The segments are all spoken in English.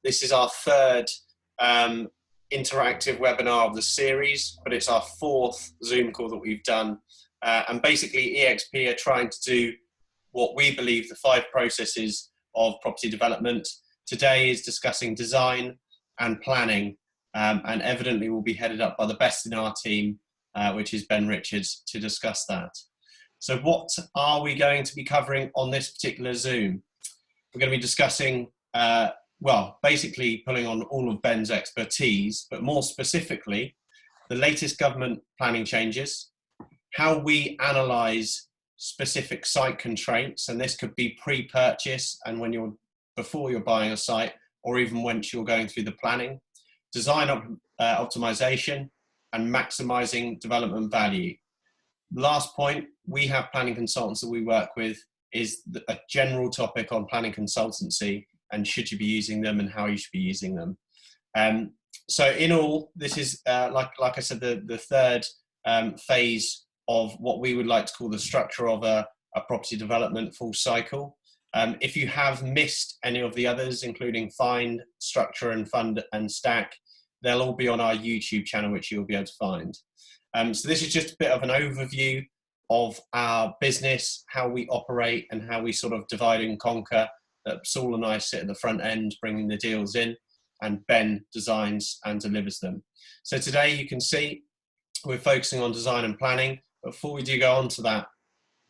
This is our third interactive webinar of the series, but it's our fourth Zoom call that we've done. And basically EXP are trying to do what we believe the 5 processes of property development. Today is discussing design and planning, and evidently will be headed up by the best in our team, which is Ben Richards, to discuss that. So what are we going to be covering on this particular Zoom? We're going to be discussing, well, basically pulling on all of Ben's expertise, but more specifically, the latest government planning changes, how we analyse specific site constraints, and this could be pre-purchase and before you're buying a site, or even once you're going through the planning, design optimisation, and maximising development value. Last point, we have planning consultants that we work with, is a general topic on planning consultancy and should you be using them and how you should be using them. So in all, this is, like I said, the third phase of what we would like to call the structure of a property development full cycle. If you have missed any of the others, including find, structure and fund and stack, they'll all be on our YouTube channel, which you'll be able to find. So this is just a bit of an overview of our business, how we operate and how we sort of divide and conquer. Saul and I sit at the front end, bringing the deals in, and Ben designs and delivers them. So today you can see we're focusing on design and planning. Before we do go on to that,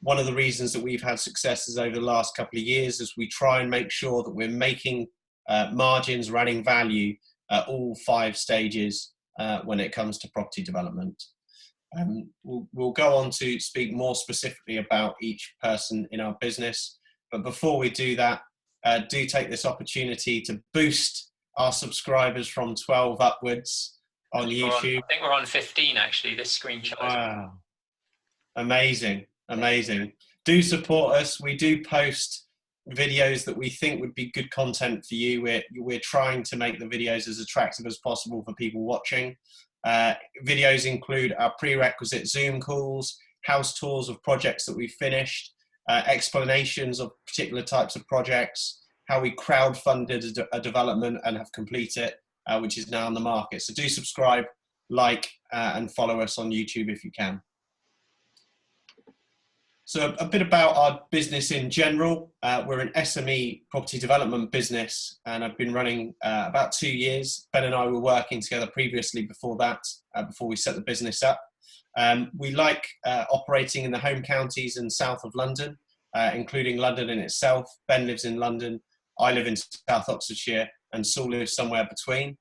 one of the reasons that we've had successes over the last couple of years is we try and make sure that we're making margins, adding value at all 5 stages when it comes to property development. We'll go on to speak more specifically about each person in our business. But before we do that, do take this opportunity to boost our subscribers from 12 upwards on YouTube. I think we're on 15 actually, this screenshot. Wow. Amazing, amazing. Do support us. We do post videos that we think would be good content for you. We're trying to make the videos as attractive as possible for people watching. Videos include our prerequisite Zoom calls, house tours of projects that we've finished, explanations of particular types of projects, how we crowdfunded a development and have completed it, which is now on the market. So do subscribe, like, and follow us on YouTube if you can. So a bit about our business in general. We're an SME property development business, and I've been running about 2 years. Ben and I were working together previously before that, before we set the business up. We like operating in the home counties and south of London, including London in itself. Ben lives in London, I live in South Oxfordshire, and Saul lives somewhere between.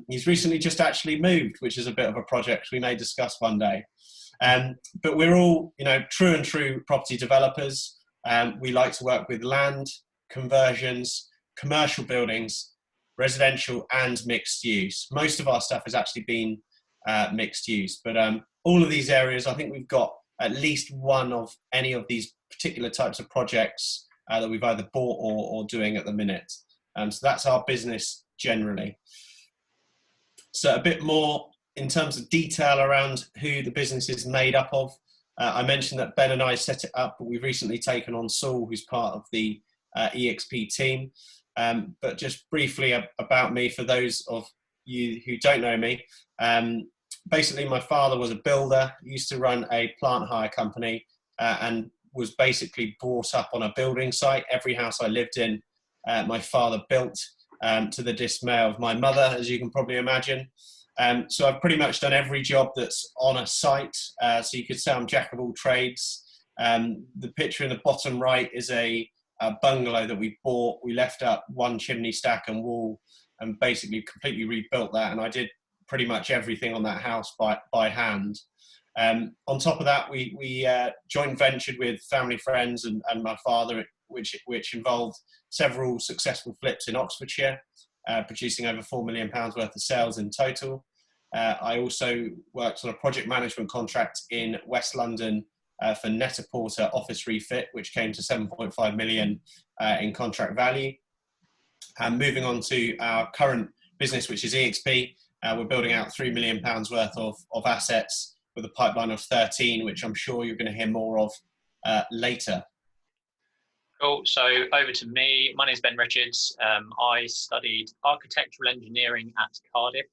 He's recently just actually moved, which is a bit of a project we may discuss one day. But we're all, true property developers. We like to work with land, conversions, commercial buildings, residential and mixed use. Most of our stuff has actually been mixed use, but all of these areas, I think we've got at least one of any of these particular types of projects that we've either bought or doing at the minute. So that's our business generally. So a bit more in terms of detail around who the business is made up of. I mentioned that Ben and I set it up, but we've recently taken on Saul, who's part of the EXP team. But just briefly about me, for those of you who don't know me, basically my father was a builder, used to run a plant hire company, and was basically brought up on a building site. Every house I lived in, my father built, to the dismay of my mother, as you can probably imagine. So I've pretty much done every job that's on a site. So you could say I'm jack of all trades. The picture in the bottom right is a bungalow that we bought. We left up one chimney stack and wall and basically completely rebuilt that. And I did pretty much everything on that house by hand. On top of that, we joint ventured with family friends and my father, which involved several successful flips in Oxfordshire, producing over £4 million worth of sales in total. I also worked on a project management contract in West London for Net-a-Porter office refit, which came to 7.5 million in contract value. And moving on to our current business, which is EXP, we're building out £3 million worth of assets with a pipeline of 13, which I'm sure you're going to hear more of later. Cool. So over to me. My name is Ben Richards. I studied architectural engineering at Cardiff.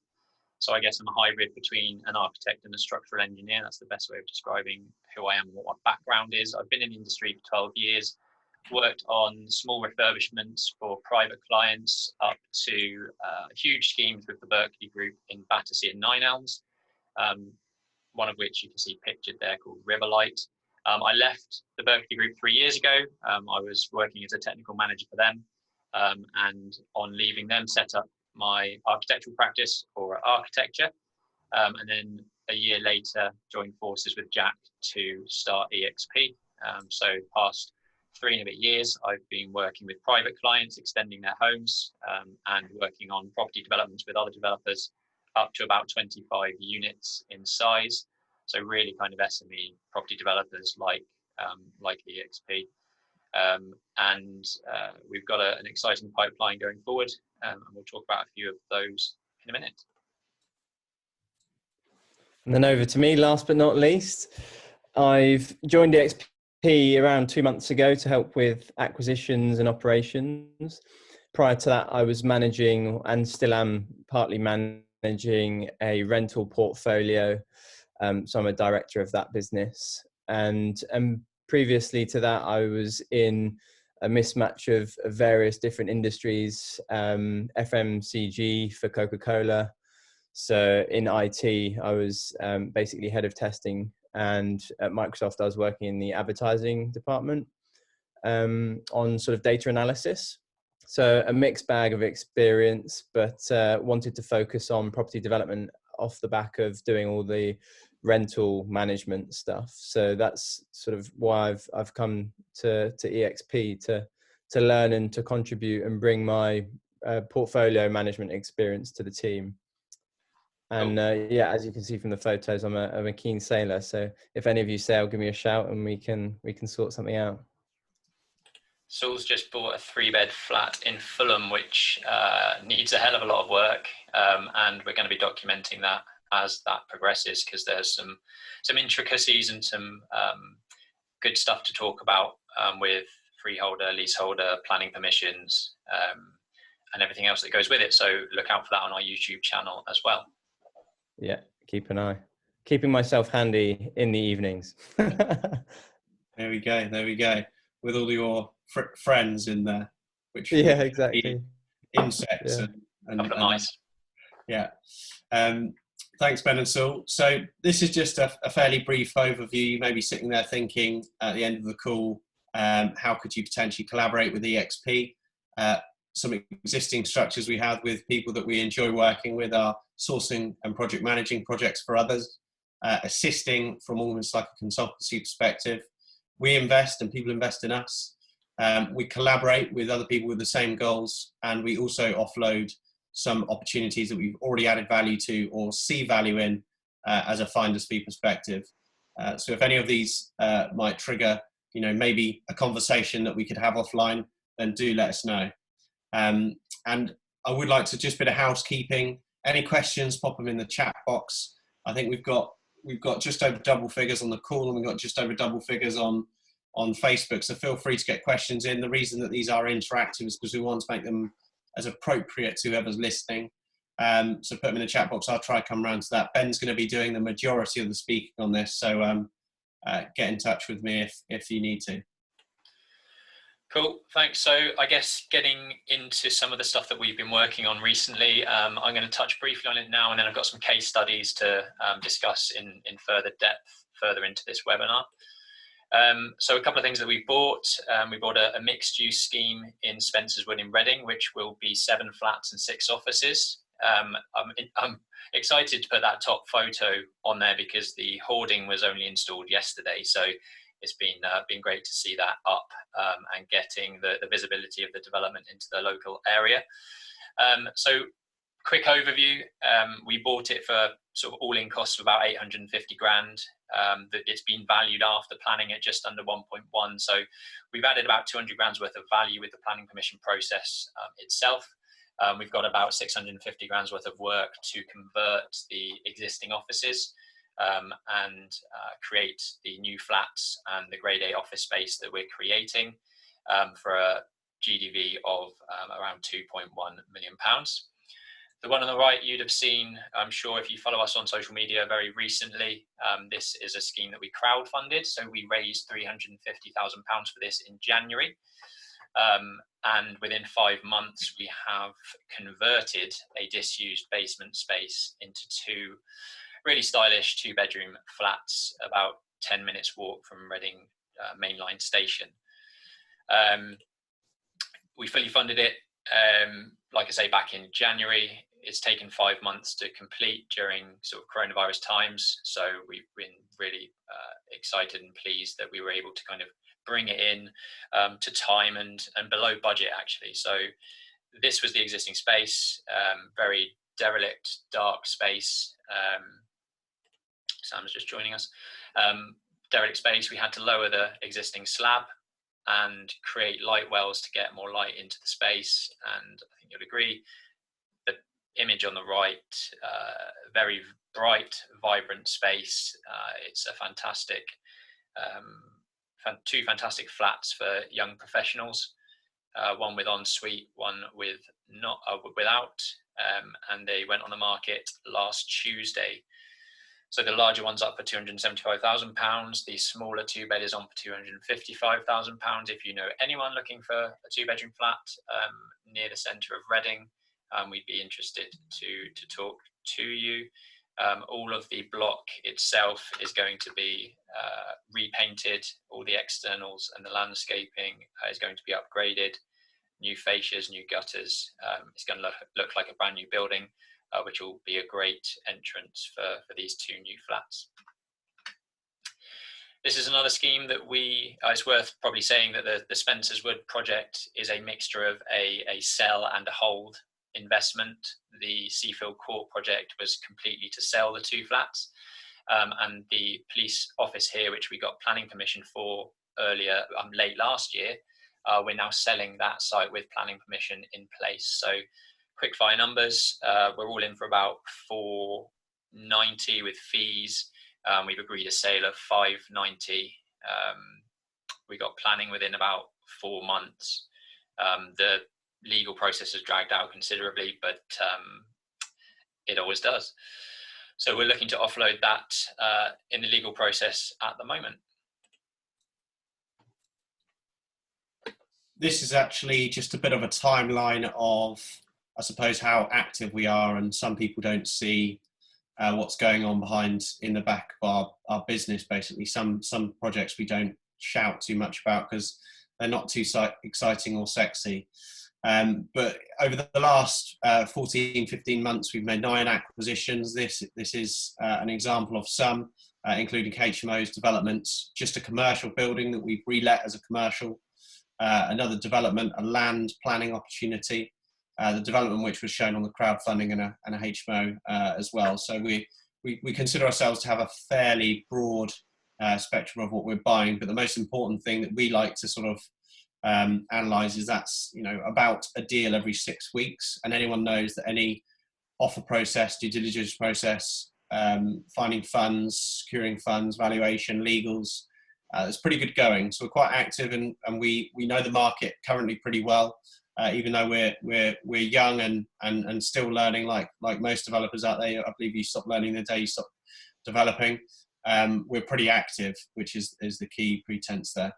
So I guess I'm a hybrid between an architect and a structural engineer. That's the best way of describing who I am and what my background is. I've been in the industry for 12 years, worked on small refurbishments for private clients up to huge schemes with the Berkeley Group in Battersea and Nine Elms, one of which you can see pictured there called Riverlight. I left the Berkeley Group 3 years ago. I was working as a technical manager for them, and on leaving them, set up my architectural practice for architecture, and then a year later, joined forces with Jack to start EXP. So past 3.5 years, I've been working with private clients, extending their homes, and working on property developments with other developers up to about 25 units in size. So really kind of SME property developers like EXP. And we've got an exciting pipeline going forward, and we'll talk about a few of those in a minute. And then over to me, last but not least. I've joined EXP around 2 months ago to help with acquisitions and operations. Prior to that, I was managing, and still am partly managing, a rental portfolio. So I'm a director of that business. And previously to that, I was in a mismatch of various different industries, FMCG for Coca-Cola. So in IT, I was basically head of testing, and at Microsoft, I was working in the advertising department on sort of data analysis. So a mixed bag of experience, but wanted to focus on property development off the back of doing all the rental management stuff. So that's sort of why I've come to EXP to learn and to contribute and bring my portfolio management experience to the team. And yeah, as you can see from the photos, I'm a keen sailor. So if any of you sail, give me a shout and we can sort something out. Saul's just bought a 3-bed flat in Fulham, which needs a hell of a lot of work, and we're going to be documenting that as that progresses, because there's some intricacies and some good stuff to talk about with freeholder, leaseholder, planning permissions, and everything else that goes with it. So look out for that on our YouTube channel as well. Yeah, keep an eye. Keeping myself handy in the evenings. There we go. With all your friends in there, which yeah, exactly. Insects and mice. Yeah. Thanks, Ben and Saul. So this is just a fairly brief overview. You may be sitting there thinking at the end of the call, how could you potentially collaborate with EXP? Some existing structures we have with people that we enjoy working with are sourcing and project managing projects for others, assisting from almost like a consultancy perspective. We invest and people invest in us. We collaborate with other people with the same goals, and we also offload some opportunities that we've already added value to or see value in as a finder's fee perspective. So if any of these might trigger, maybe a conversation that we could have offline, then do let us know. And I would like to just a bit of housekeeping. Any questions, pop them in the chat box. I think we've got just over double figures on the call, and we've got just over double figures on Facebook. So feel free to get questions in. The reason that these are interactive is because we want to make them as appropriate to whoever's listening. So put them in the chat box. I'll try to come around to that. Ben's going to be doing the majority of the speaking on this. So get in touch with me if you need to. Cool, thanks. So I guess getting into some of the stuff that we've been working on recently, I'm going to touch briefly on it now, and then I've got some case studies to discuss in further depth further into this webinar. So a couple of things that we bought. We bought a mixed use scheme in Spencer's Wood in Reading, which will be 7 flats and 6 offices. I'm excited to put that top photo on there because the hoarding was only installed yesterday. So it's been great to see that up and getting the visibility of the development into the local area. So quick overview, we bought it for sort of all-in costs of about 850 grand. It's been valued after planning at just under 1.1. So we've added about 200 grand's worth of value with the planning permission process itself. We've got about 650 grand's worth of work to convert the existing offices and create the new flats and the grade A office space that we're creating. for a GDV of around £2.1 million. The one on the right you'd have seen, I'm sure, if you follow us on social media very recently. This is a scheme that we crowdfunded, so we raised £350,000 for this in January. And within 5 months, we have converted a disused basement space into 2 really stylish 2-bedroom flats, about 10 minutes walk from Reading mainline station. We fully funded it, like I say, back in January. It's taken 5 months to complete during sort of coronavirus times. So we've been really excited and pleased that we were able to kind of bring it in to time and below budget, actually. So this was the existing space, very derelict, dark space. Sam's just joining us. Derelict space. We had to lower the existing slab and create light wells to get more light into the space. And I think you'll agree, the image on the right, very bright, vibrant space. It's a fantastic, 2 fantastic flats for young professionals, one with ensuite, one with without, and they went on the market last Tuesday. So the larger one's up for £275,000. The smaller 2-bed is on for £255,000. If you know anyone looking for a 2-bedroom flat near the centre of Reading, we'd be interested to talk to you. All of the block itself is going to be repainted. All the externals and the landscaping is going to be upgraded. New fascias, new gutters. It's going to look like a brand new building, which will be a great entrance for these 2 new flats. This is another scheme that it's worth probably saying that the Spencer's Wood project is a mixture of a sell and a hold investment. The Seafield Court project was completely to sell the 2 flats, and the police office here, which we got planning permission for earlier, late last year, we're now selling that site with planning permission in place. So quick fire numbers, we're all in for about 490 with fees. We've agreed a sale of 590. We got planning within about 4 months. The legal process has dragged out considerably, but it always does. So we're looking to offload that in the legal process at the moment. This is actually just a bit of a timeline of, I suppose, how active we are, and some people don't see what's going on behind in the back of our business. Basically, some projects we don't shout too much about because they're not too exciting or sexy. But over the last 14, 15 months, we've made 9 acquisitions. This is an example of some, including HMOs, developments, just a commercial building that we've relet as a commercial, another development, a land planning opportunity, the development which was shown on the crowdfunding, and a HMO as well. So we consider ourselves to have a fairly broad spectrum of what we're buying, but the most important thing that we like to sort of analyze is that's about a deal every 6 weeks, and anyone knows that any offer process, due diligence process, finding funds, securing funds, valuation, legals, it's pretty good going. So we're quite active, and we know the market currently pretty well, even though we're young and still learning, like most developers out there. I believe you stop learning the day you stop developing. We're pretty active, which is the key pretense there.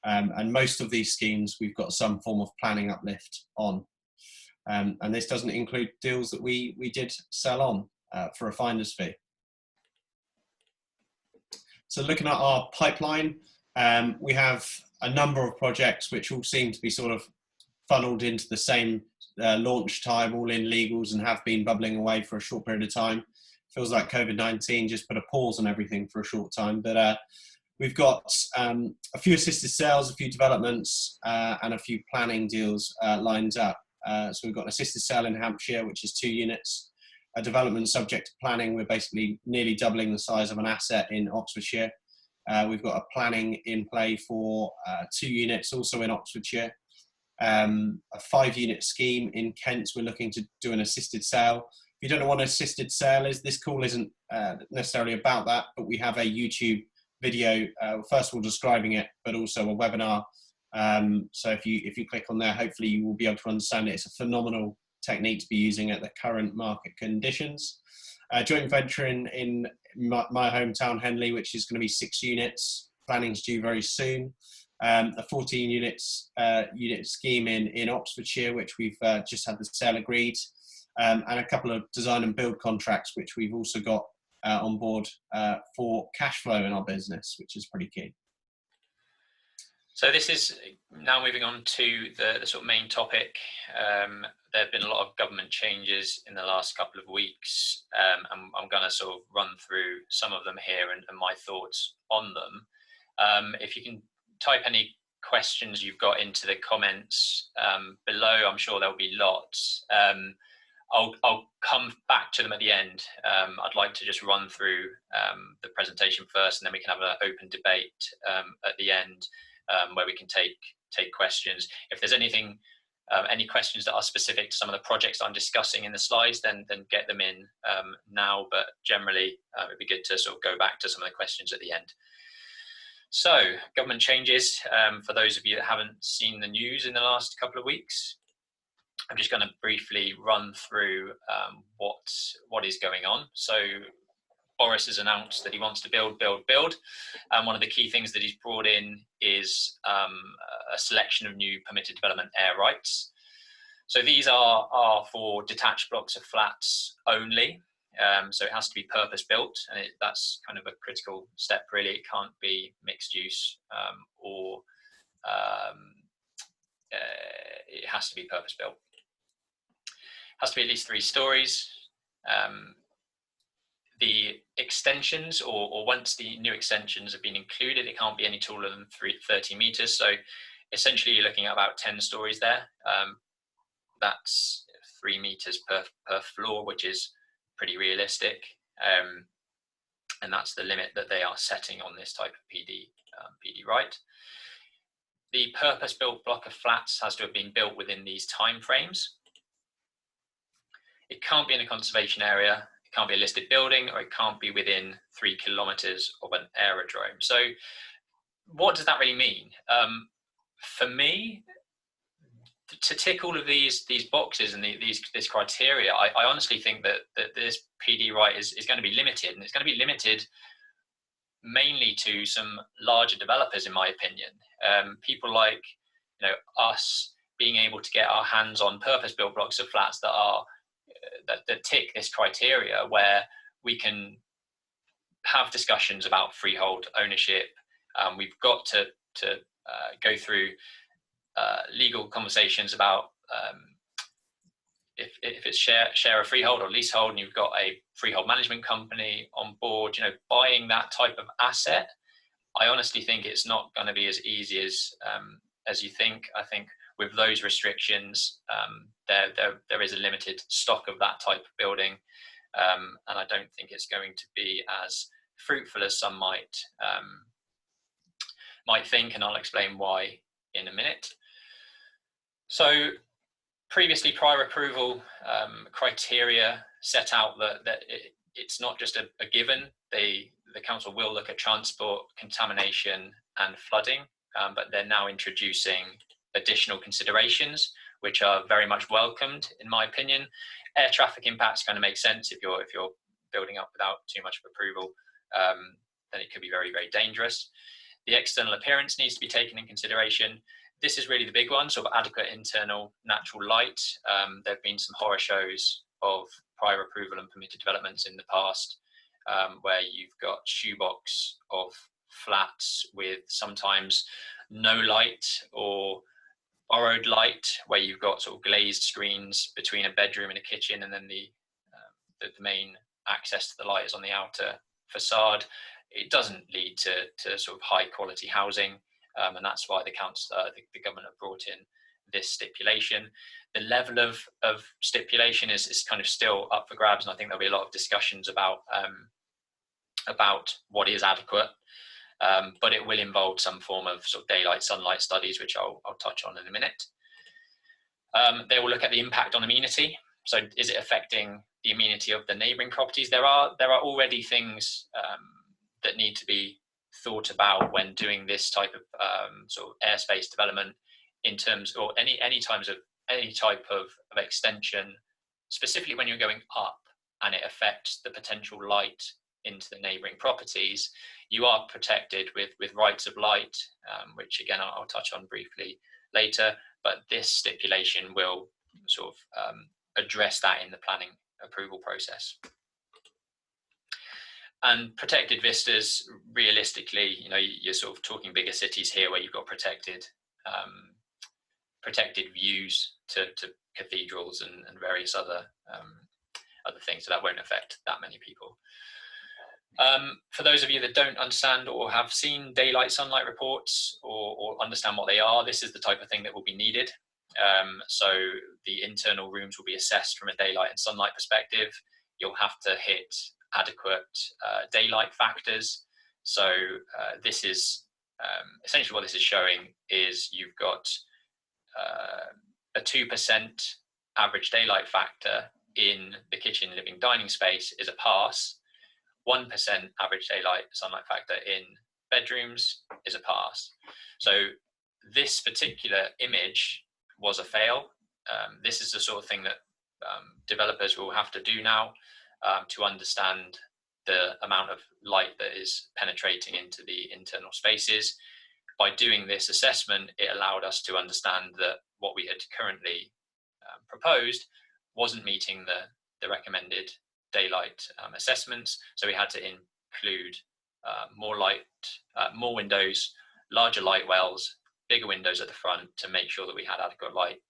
And most of these schemes, we've got some form of planning uplift on. And this doesn't include deals that we did sell on for a finder's fee. So looking at our pipeline, we have a number of projects which all seem to be sort of funneled into the same launch time, all in legals, and have been bubbling away for a short period of time. Feels like COVID-19 just put a pause on everything for a short time, but we've got a few assisted sales, a few developments, and a few planning deals lined up. So we've got an assisted sale in Hampshire, which is 2 units. A development subject to planning. We're basically nearly doubling the size of an asset in Oxfordshire. We've got a planning in play for 2 units, also in Oxfordshire. A 5-unit scheme in Kent. We're looking to do an assisted sale. If you don't know what an assisted sale is, this call isn't necessarily about that, but we have a YouTube video, first of all describing it, but also a webinar So if you click on there, hopefully you will be able to understand it. It's a phenomenal technique to be using at the current market conditions. Joint venture in my hometown, Henley, which is going to be 6 units. Planning's due very soon. A 14 unit scheme in Oxfordshire, which we've just had the sale agreed, and a couple of design and build contracts, which we've also got on board for cash flow in our business, which is pretty key. So this is now moving on to the sort of main topic. There have been a lot of government changes in the last couple of weeks. I'm going to sort of run through some of them here and my thoughts on them. If you can type any questions you've got into the comments below, I'm sure there'll be lots. I'll come back to them at the end. I'd like to just run through the presentation first, and then we can have an open debate at the end, where we can take questions. If there's anything, any questions that are specific to some of the projects that I'm discussing in the slides, then get them in now. But generally, it'd be good to sort of go back to some of the questions at the end. So, government changes. For those of you that haven't seen the news in the last couple of weeks, I'm just going to briefly run through what is going on. So, Boris has announced that he wants to build. And one of the key things that he's brought in is a selection of new permitted development air rights. So these are for detached blocks of flats only. So it has to be purpose built, and that's kind of a critical step, really. It can't be mixed use or it has to be purpose built. It has to be at least 3 stories. The extensions, or once the new extensions have been included, it can't be any taller than 30 meters. So essentially you're looking at about 10 stories there. That's 3 meters per floor, which is pretty realistic. And that's the limit that they are setting on this type of PD right. The purpose-built block of flats has to have been built within these timeframes. It can't be in a conservation area, it can't be a listed building, or it can't be within 3 kilometers of an aerodrome. So what does that really mean? For me, to tick all of these boxes and this criteria, I honestly think that this PD right is going to be limited, and it's going to be limited mainly to some larger developers, in my opinion. People like us being able to get our hands on purpose-built blocks of flats that are that tick this criteria, where we can have discussions about freehold ownership. We've got to go through legal conversations about if it's share a freehold or leasehold, and you've got a freehold management company on board, buying that type of asset. I honestly think it's not going to be as easy as you think. I think with those restrictions, there is a limited stock of that type of building, and I don't think it's going to be as fruitful as some might think, and I'll explain why in a minute. So previously, prior approval criteria set out that it's not just a given. The council will look at transport, contamination and flooding, but they're now introducing additional considerations, which are very much welcomed, in my opinion. Air traffic impacts kind of make sense. If you're building up without too much of approval, then it could be very, very dangerous. The external appearance needs to be taken in consideration. This is really the big one, sort of adequate internal natural light. There have been some horror shows of prior approval and permitted developments in the past, where you've got shoebox of flats with sometimes no light or borrowed light, where you've got sort of glazed screens between a bedroom and a kitchen, and then the main access to the light is on the outer facade. It doesn't lead to sort of high quality housing, and that's why the government have brought in this stipulation. The level of stipulation is kind of still up for grabs, and I think there'll be a lot of discussions about what is adequate. But it will involve some form of sort of daylight sunlight studies, which I'll touch on in a minute. They will look at the impact on amenity. So is it affecting the amenity of the neighbouring properties? There are already things that need to be thought about when doing this type of sort of airspace development in terms, or any type of extension, specifically when you're going up and it affects the potential light into the neighboring properties, you are protected with rights of light, which again I'll touch on briefly later, but this stipulation will sort of address that in the planning approval process. And protected vistas, realistically, you know, you're sort of talking bigger cities here where you've got protected views to cathedrals and various other things, so that won't affect that many people. For those of you that don't understand or have seen daylight sunlight reports or understand what they are, this is the type of thing that will be needed. So the internal rooms will be assessed from a daylight and sunlight perspective. You'll have to hit adequate daylight factors. So this is essentially what this is showing is you've got a 2% average daylight factor in the kitchen, living, dining space is a pass. 1% average daylight sunlight factor in bedrooms is a pass. So this particular image was a fail. This is the sort of thing that developers will have to do now to understand the amount of light that is penetrating into the internal spaces. By doing this assessment, it allowed us to understand that what we had currently proposed wasn't meeting the recommended daylight assessments. So we had to include more light, more windows, larger light wells, bigger windows at the front to make sure that we had adequate light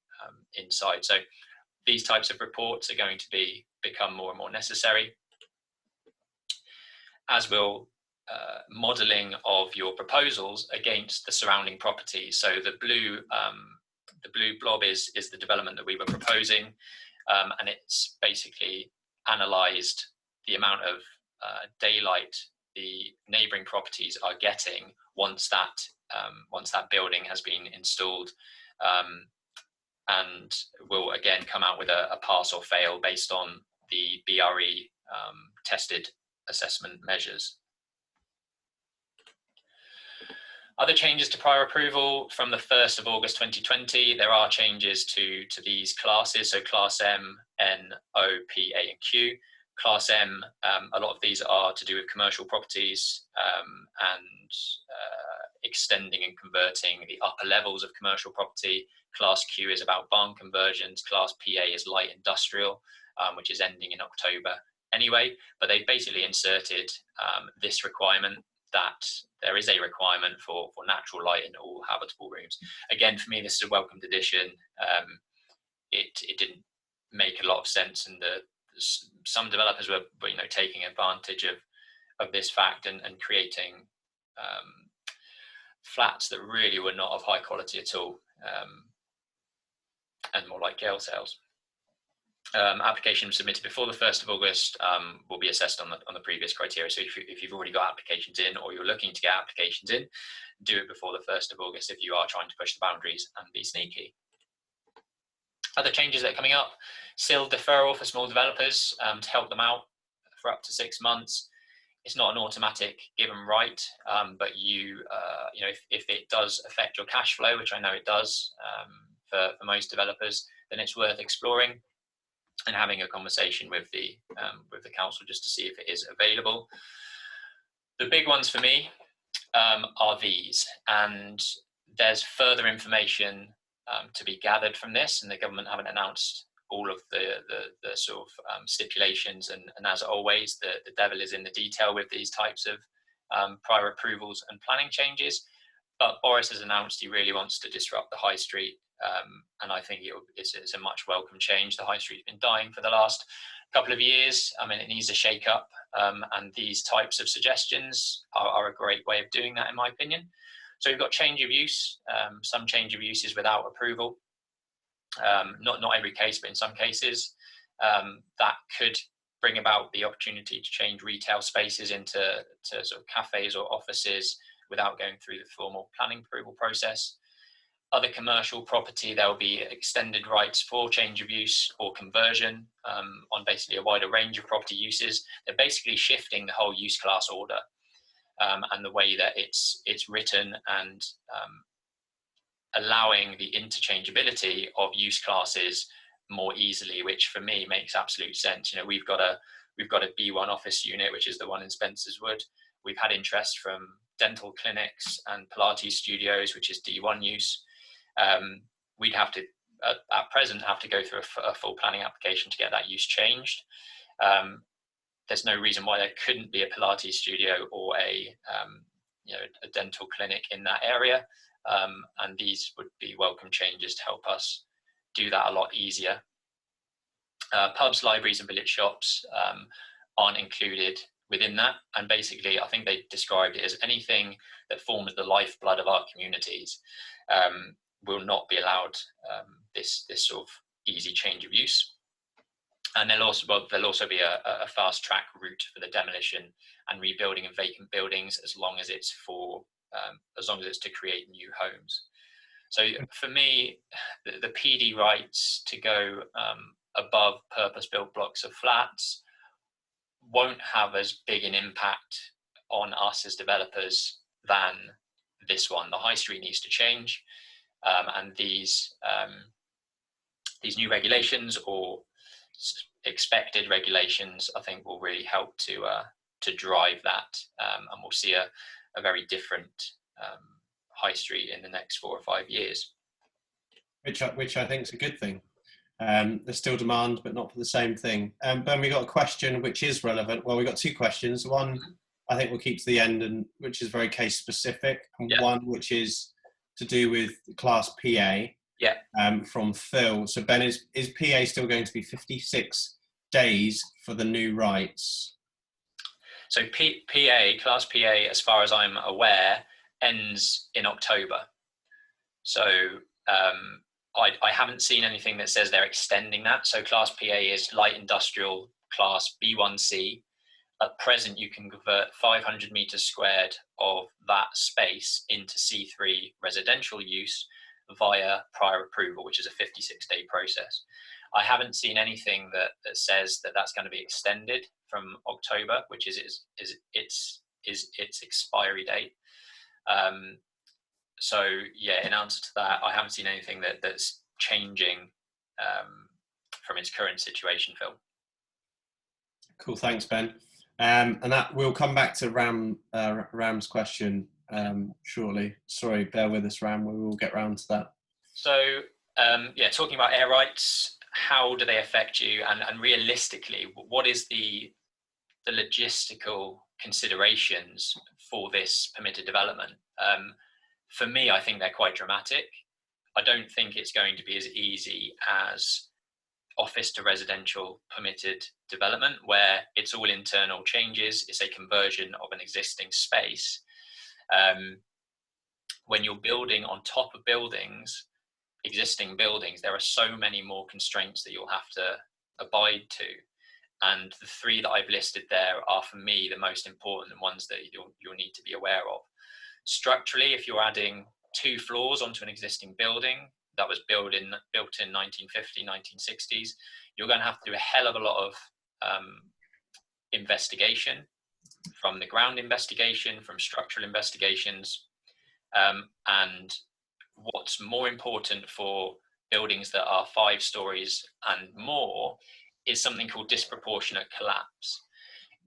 inside. So these types of reports are going to become more and more necessary, as will modelling of your proposals against the surrounding properties. So the blue blob is the development that we were proposing, and it's basically analysed the amount of daylight the neighbouring properties are getting once that building has been installed, and will again come out with a pass or fail based on the BRE tested assessment measures. Other changes to prior approval from the 1st of August 2020, there are changes to these classes. So Class M, N, O, P, A and Q. Class M, a lot of these are to do with commercial properties and extending and converting the upper levels of commercial property. Class Q is about barn conversions. Class PA is light industrial, which is ending in October anyway, but they basically inserted this requirement that there is a requirement for natural light in all habitable rooms. Again, for me, this is a welcomed addition. It didn't make a lot of sense, and some developers were taking advantage of this fact and creating flats that really were not of high quality at all, and more like jail cells. Applications submitted before the 1st of August will be assessed on the previous criteria. So if you've already got applications in, or you're looking to get applications in, do it before the 1st of August if you are trying to push the boundaries and be sneaky. Other changes that are coming up: SIL deferral for small developers to help them out for up to 6 months. It's not an automatic given right, but if it does affect your cash flow, which I know it does for most developers, then it's worth exploring and having a conversation with the council just to see if it is available. The big ones for me are these, and there's further information to be gathered from this, and the government haven't announced all of the sort of stipulations, and as always, the devil is in the detail with these types of prior approvals and planning changes. But Boris has announced he really wants to disrupt the high street, and I think it's a much welcome change. The high street's been dying for the last couple of years. I mean, it needs a shake up, and these types of suggestions are a great way of doing that, in my opinion. So we've got change of use, some change of uses without approval. Not every case, but in some cases, that could bring about the opportunity to change retail spaces into sort of cafes or offices without going through the formal planning approval process. Other commercial property, there will be extended rights for change of use or conversion on basically a wider range of property uses. They're basically shifting the whole use class order. and the way that it's written, and allowing the interchangeability of use classes more easily, which for me makes absolute sense. We've got a B1 office unit, which is the one in Spencer's Wood. We've had interest from dental clinics and Pilates studios, which is D1 use. We'd have to, at present, have to go through a full planning application to get that use changed. There's no reason why there couldn't be a Pilates studio or a dental clinic in that area. And these would be welcome changes to help us do that a lot easier. Pubs, libraries and village shops aren't included within that, and basically I think they described it as anything that forms the lifeblood of our communities will not be allowed this sort of easy change of use. And there'll also be a fast track route for the demolition and rebuilding of vacant buildings, as long as it's to create new homes. So for me, the PD rights to go above purpose-built blocks of flats won't have as big an impact on us as developers than this one. The high street needs to change, and these new regulations, or expected regulations, I think will really help to drive that, and we'll see a very different high street in the next 4 or 5 years. Which I think is a good thing. There's still demand, but not for the same thing. Ben, we got a question which is relevant. Well, we got 2 questions. One I think we'll keep to the end, and which is very case specific, and one which is to do with Class PA. From Phil. So Ben, is PA still going to be 56 days for the new rights? So Class PA, as far as I'm aware, ends in October. So I haven't seen anything that says they're extending that. So Class PA is light industrial class B1C. At present, you can convert 500 meters squared of that space into C3 residential use via prior approval, which is a 56-day process. I haven't seen anything that says that that's going to be extended from October, which is its expiry date. So yeah, in answer to that, I haven't seen anything that's changing from its current situation, Phil. Cool, thanks, Ben. And that we'll come back to Ram's question shortly. Sorry, bear with us, Ram. We will get round to that. So talking about air rights, how do they affect you? And realistically, what is the logistical considerations for this permitted development? For me, I think they're quite dramatic. I don't think it's going to be as easy as office to residential permitted development, where it's all internal changes. It's a conversion of an existing space. When you're building on top of existing buildings, there are so many more constraints that you'll have to abide to. And the 3 that I've listed there are, for me, the most important ones that you'll need to be aware of. Structurally, if you're adding 2 floors onto an existing building that was built in 1950, 1960s, you're going to have to do a hell of a lot of investigation, from the ground investigation, from structural investigations. And what's more important for buildings that are 5 stories and more is something called disproportionate collapse.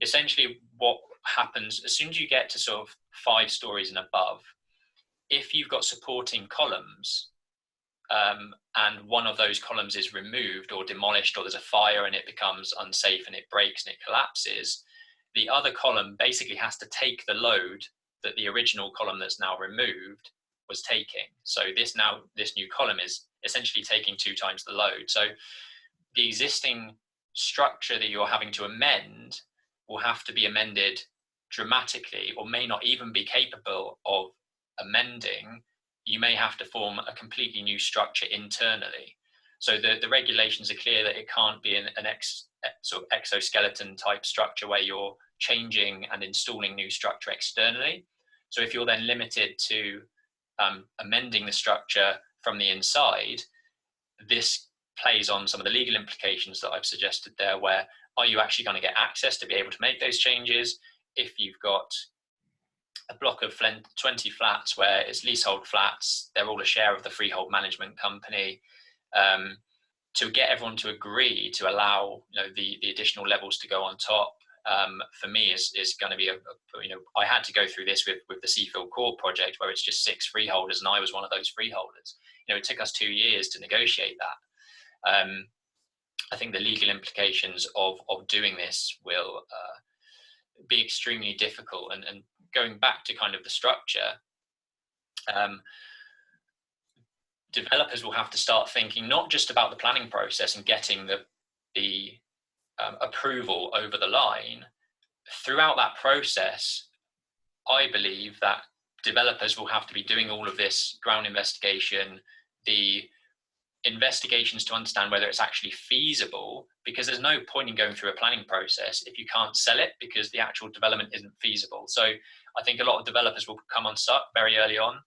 Essentially, what happens as soon as you get to sort of 5 stories and above, if you've got supporting columns, and one of those columns is removed or demolished, or there's a fire and it becomes unsafe and it breaks and it collapses, the other column basically has to take the load that the original column that's now removed was taking. So this new column is essentially taking 2 times the load. So the existing structure that you're having to amend will have to be amended dramatically, or may not even be capable of amending. You may have to form a completely new structure internally. So the regulations are clear that it can't be an sort of exoskeleton type structure where you're changing and installing new structure externally. So if you're then limited to amending the structure from the inside, this plays on some of the legal implications that I've suggested there, where are you actually going to get access to be able to make those changes? If you've got a block of 20 flats where it's leasehold flats. They're all a share of the freehold management company. To get everyone to agree to allow the additional levels to go on top, for me is going to be I had to go through this with the Seafield Court project, where it's just 6 freeholders, and I was one of those freeholders. It took us 2 years to negotiate that. I think the legal implications of doing this will be extremely difficult. And going back to kind of the structure, developers will have to start thinking not just about the planning process and getting the approval over the line. Throughout that process, I believe that developers will have to be doing all of this ground investigation, the investigations to understand whether it's actually feasible, because there's no point in going through a planning process if you can't sell it because the actual development isn't feasible. So I think a lot of developers will come unstuck very early on,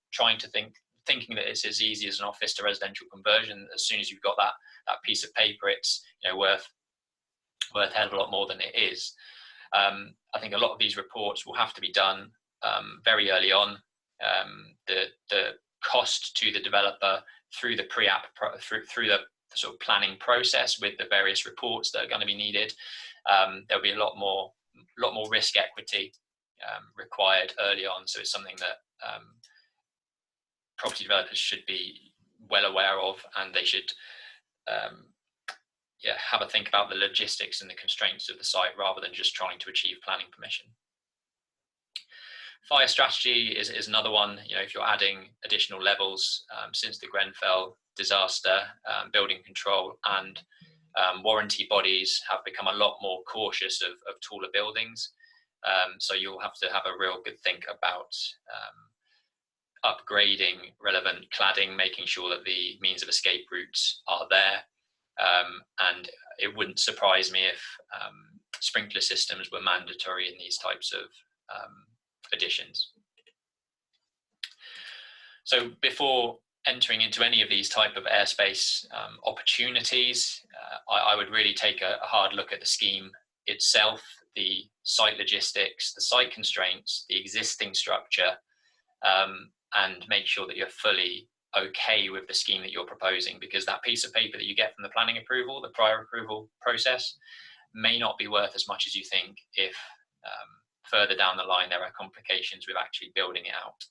thinking that it's as easy as an office to residential conversion. As soon as you've got that piece of paper, it's worth a hell of a lot more than it is. I think a lot of these reports will have to be done very early on. The cost to the developer through the pre-app, through the sort of planning process with the various reports that are going to be needed, there'll be a lot more risk equity required early on. So it's something that property developers should be well aware of, and they should have a think about the logistics and the constraints of the site rather than just trying to achieve planning permission. Fire strategy is another one. If you're adding additional levels, since the Grenfell disaster, building control and warranty bodies have become a lot more cautious of taller buildings. So you'll have to have a real good think about upgrading relevant cladding, making sure that the means of escape routes are there. And it wouldn't surprise me if sprinkler systems were mandatory in these types of additions. So before entering into any of these type of airspace opportunities, I would really take a hard look at the scheme itself, the site logistics, the site constraints, the existing structure, and make sure that you're fully okay with the scheme that you're proposing, because that piece of paper that you get from the planning approval, the prior approval process, may not be worth as much as you think if further down the line there are complications with actually building it out.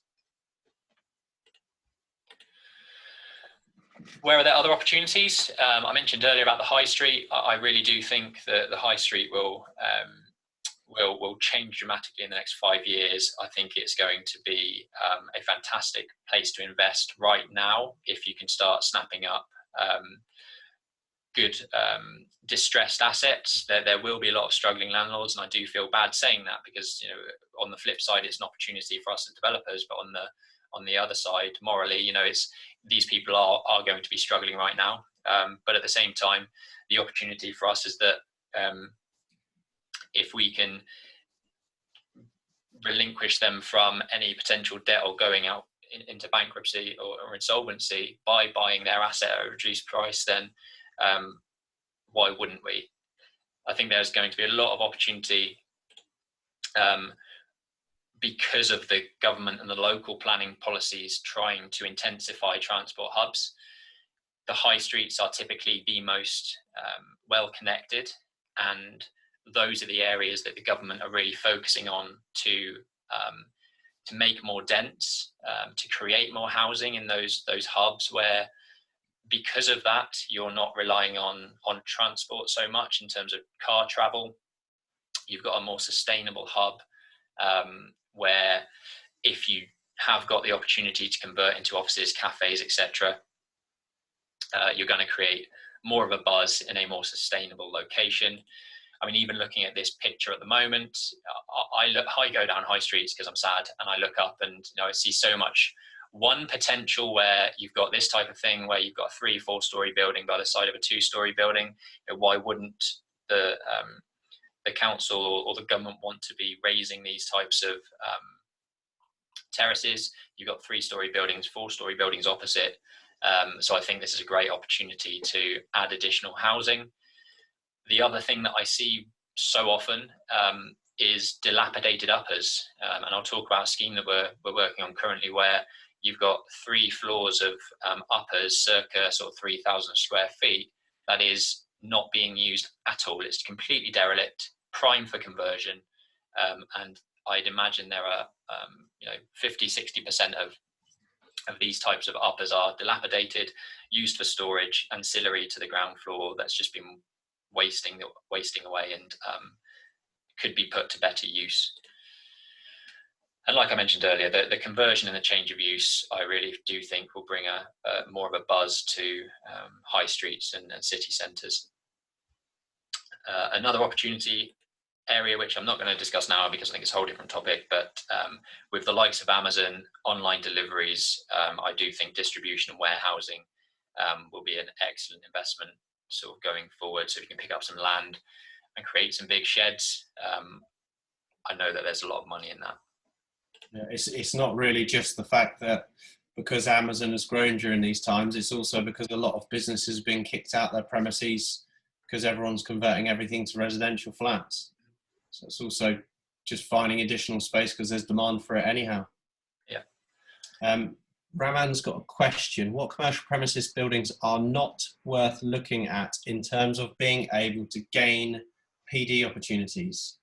Where are there other opportunities? I mentioned earlier about the high street. I really do think that the high street will change dramatically in the next 5 years. I think it's going to be a fantastic place to invest right now if you can start snapping up good distressed assets. There will be a lot of struggling landlords, and I do feel bad saying that, because on the flip side it's an opportunity for us as developers, but on the other side, morally, it's these people are going to be struggling right now. But at the same time, the opportunity for us is that if we can relinquish them from any potential debt or going out into bankruptcy or insolvency by buying their asset at a reduced price, then why wouldn't we? I think there's going to be a lot of opportunity because of the government and the local planning policies trying to intensify transport hubs. The high streets are typically the most well connected, and those are the areas that the government are really focusing on to make more dense, to create more housing in those hubs, where because of that you're not relying on transport so much in terms of car travel. You've got a more sustainable hub where if you have got the opportunity to convert into offices, cafes, etc., you're going to create more of a buzz in a more sustainable location. I mean, even looking at this picture at the moment, I go down high streets because I'm sad, and I look up and I see so much one potential where you've got this type of thing where you've got a 3-4 story building by the side of a 2-story building. Why wouldn't the council or the government want to be raising these types of terraces? You've got 3-story buildings, 4-story buildings opposite. So I think this is a great opportunity to add additional housing. The other thing that I see so often is dilapidated uppers. And I'll talk about a scheme that we're working on currently where you've got 3 floors of uppers, circa sort of 3,000 square feet, that is not being used at all. It's completely derelict, prime for conversion. And I'd imagine there are 50-60% of these types of uppers are dilapidated, used for storage, ancillary to the ground floor, that's just been wasting away, and could be put to better use. And like I mentioned earlier, the conversion and the change of use, I really do think will bring a more of a buzz to high streets and city centres. Another opportunity area, which I'm not going to discuss now because I think it's a whole different topic, but with the likes of Amazon, online deliveries, I do think distribution and warehousing will be an excellent investment sort of going forward. So if you can pick up some land and create some big sheds, I know that there's a lot of money in that. Yeah, it's not really just the fact that because Amazon has grown during these times, it's also because a lot of businesses have been kicked out their premises because everyone's converting everything to residential flats. So it's also just finding additional space because there's demand for it anyhow. Yeah. Raman's got a question. What commercial premises buildings are not worth looking at in terms of being able to gain PD opportunities?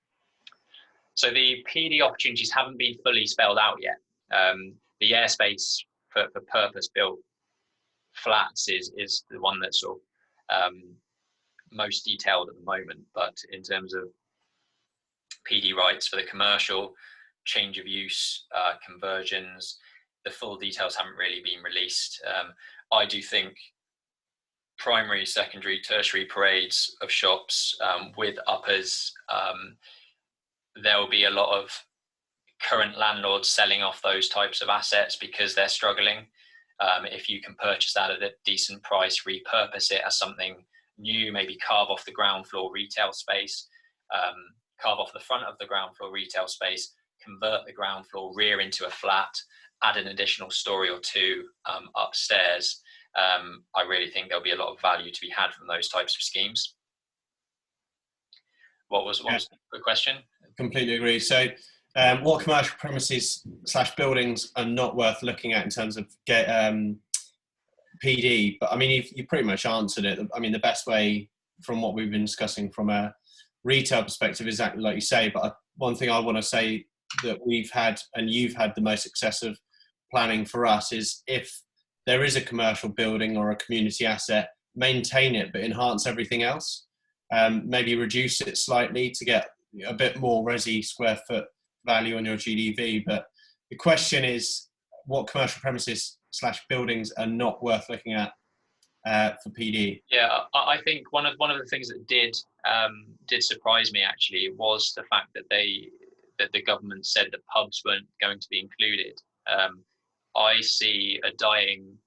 So the PD opportunities haven't been fully spelled out yet. The airspace for purpose-built flats is the one that's sort of most detailed at the moment. But in terms of PD rights for the commercial, change of use, conversions, the full details haven't really been released. I do think primary, secondary, tertiary parades of shops with uppers, there will be a lot of current landlords selling off those types of assets because they're struggling. If you can purchase that at a decent price, repurpose it as something new, maybe carve off the ground floor retail space, carve off the front of the ground floor retail space, convert the ground floor rear into a flat, add an additional story or 2 upstairs. I really think there'll be a lot of value to be had from those types of schemes. What was the question? Completely agree. So what commercial premises / buildings are not worth looking at in terms of PD? But I mean, you pretty much answered it. I mean, the best way from what we've been discussing from a retail perspective is exactly like you say. But one thing I want to say that we've had and you've had the most success of planning for us is if there is a commercial building or a community asset, maintain it, but enhance everything else. Maybe reduce it slightly to get a bit more resi square foot value on your GDV. But the question is, what commercial premises / buildings are not worth looking at for PD? Yeah, I think one of the things that did surprise me actually was the fact that the government said that pubs weren't going to be included. I see a dying,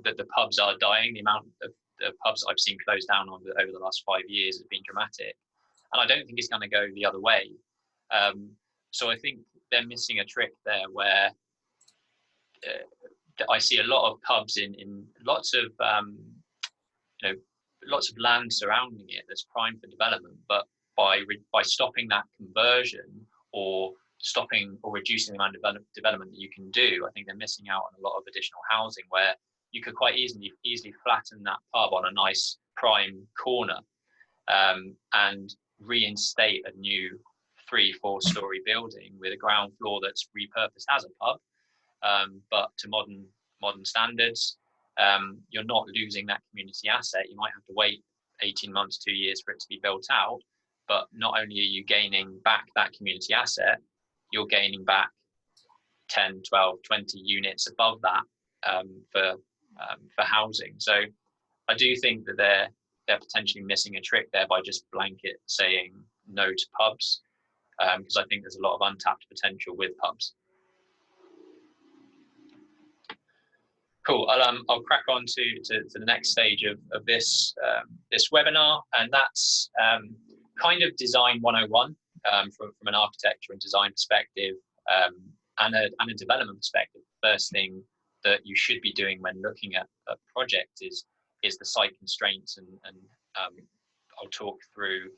that the pubs are dying. The amount of the pubs I've seen closed down over the last 5 years has been dramatic, and I don't think it's going to go the other way. So I think they're missing a trick there, where I see a lot of pubs in lots of lots of land surrounding it that's prime for development, but by stopping that conversion or stopping or reducing the amount of development that you can do, I think they're missing out on a lot of additional housing where you could quite easily flatten that pub on a nice prime corner and reinstate a new 3-4 story building with a ground floor that's repurposed as a pub, but to modern standards. You're not losing that community asset. You might have to wait 18 months, 2 years for it to be built out, but not only are you gaining back that community asset, you're gaining back 10, 12, 20 units above that for housing. So I do think that they're potentially missing a trick there by just blanket saying no to pubs, because I think there's a lot of untapped potential with pubs. Cool. I'll crack on to the next stage of this webinar, and that's kind of design 101 from an architecture and design perspective, and a development perspective. First thing that you should be doing when looking at a project is the site constraints, and I'll talk through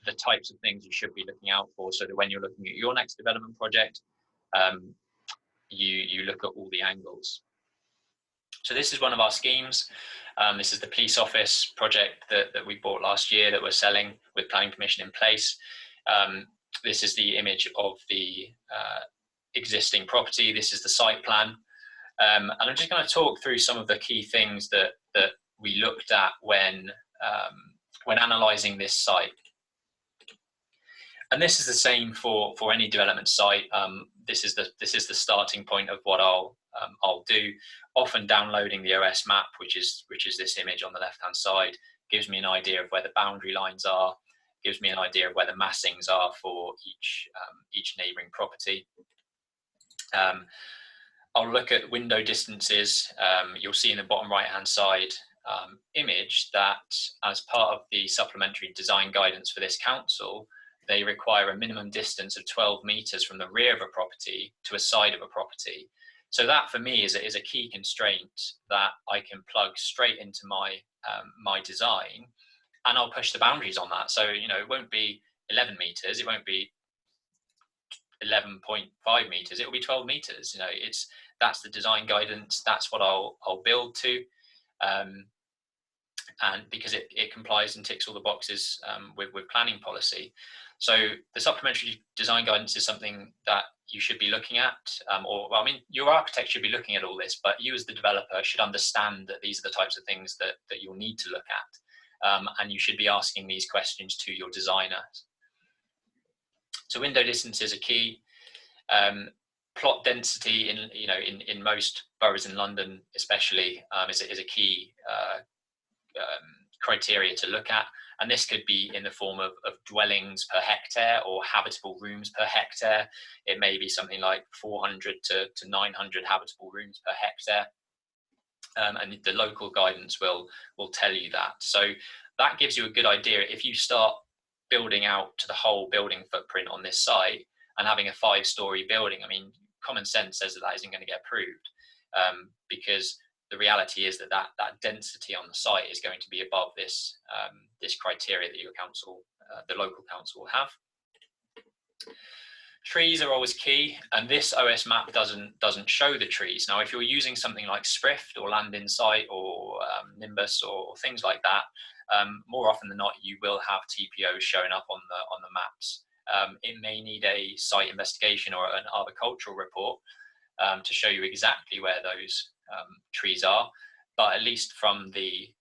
the types of things you should be looking out for, so that when you're looking at your next development project, you look at all the angles. So this is one of our schemes. This is the police office project that we bought last year that we're selling with planning permission in place. This is the image of the existing property. This is the site plan. And I'm just going to talk through some of the key things that we looked at when analysing this site. And this is the same for any development site. This is the starting point of what I'll do. Often downloading the OS map, which is this image on the left hand side, gives me an idea of where the boundary lines are, gives me an idea of where the massings are for each neighbouring property. I'll look at window distances. You'll see in the bottom right hand side image that as part of the supplementary design guidance for this council, they require a minimum distance of 12 metres from the rear of a property to a side of a property. So that for me is a key constraint that I can plug straight into my my design, and I'll push the boundaries on that. So, you know, it won't be 11 metres, it won't be 11.5 metres, it will be 12 metres. You know, that's the design guidance, that's what I'll build to. And because it complies and ticks all the boxes with planning policy. So the supplementary design guidance is something that you should be looking at, well, I mean, your architect should be looking at all this, but you as the developer should understand that these are the types of things that you'll need to look at, and you should be asking these questions to your designer. So window distances are key. Plot density in most boroughs in London especially is a key criteria to look at, and this could be in the form of dwellings per hectare or habitable rooms per hectare. It may be something like 400 to 900 habitable rooms per hectare, and the local guidance will tell you that. So that gives you a good idea. If you start building out to the whole building footprint on this site and having a 5-storey building, I mean, common sense says that isn't going to get approved, because the reality is that density on the site is going to be above this this criteria that your council, the local council, will have. Trees are always key, and this OS map doesn't show the trees. Now, if you're using something like Sprift or Land Insight or Nimbus or things like that, more often than not, you will have TPOs showing up on the maps. It may need a site investigation or an arboricultural report to show you exactly where those trees are, but at least from the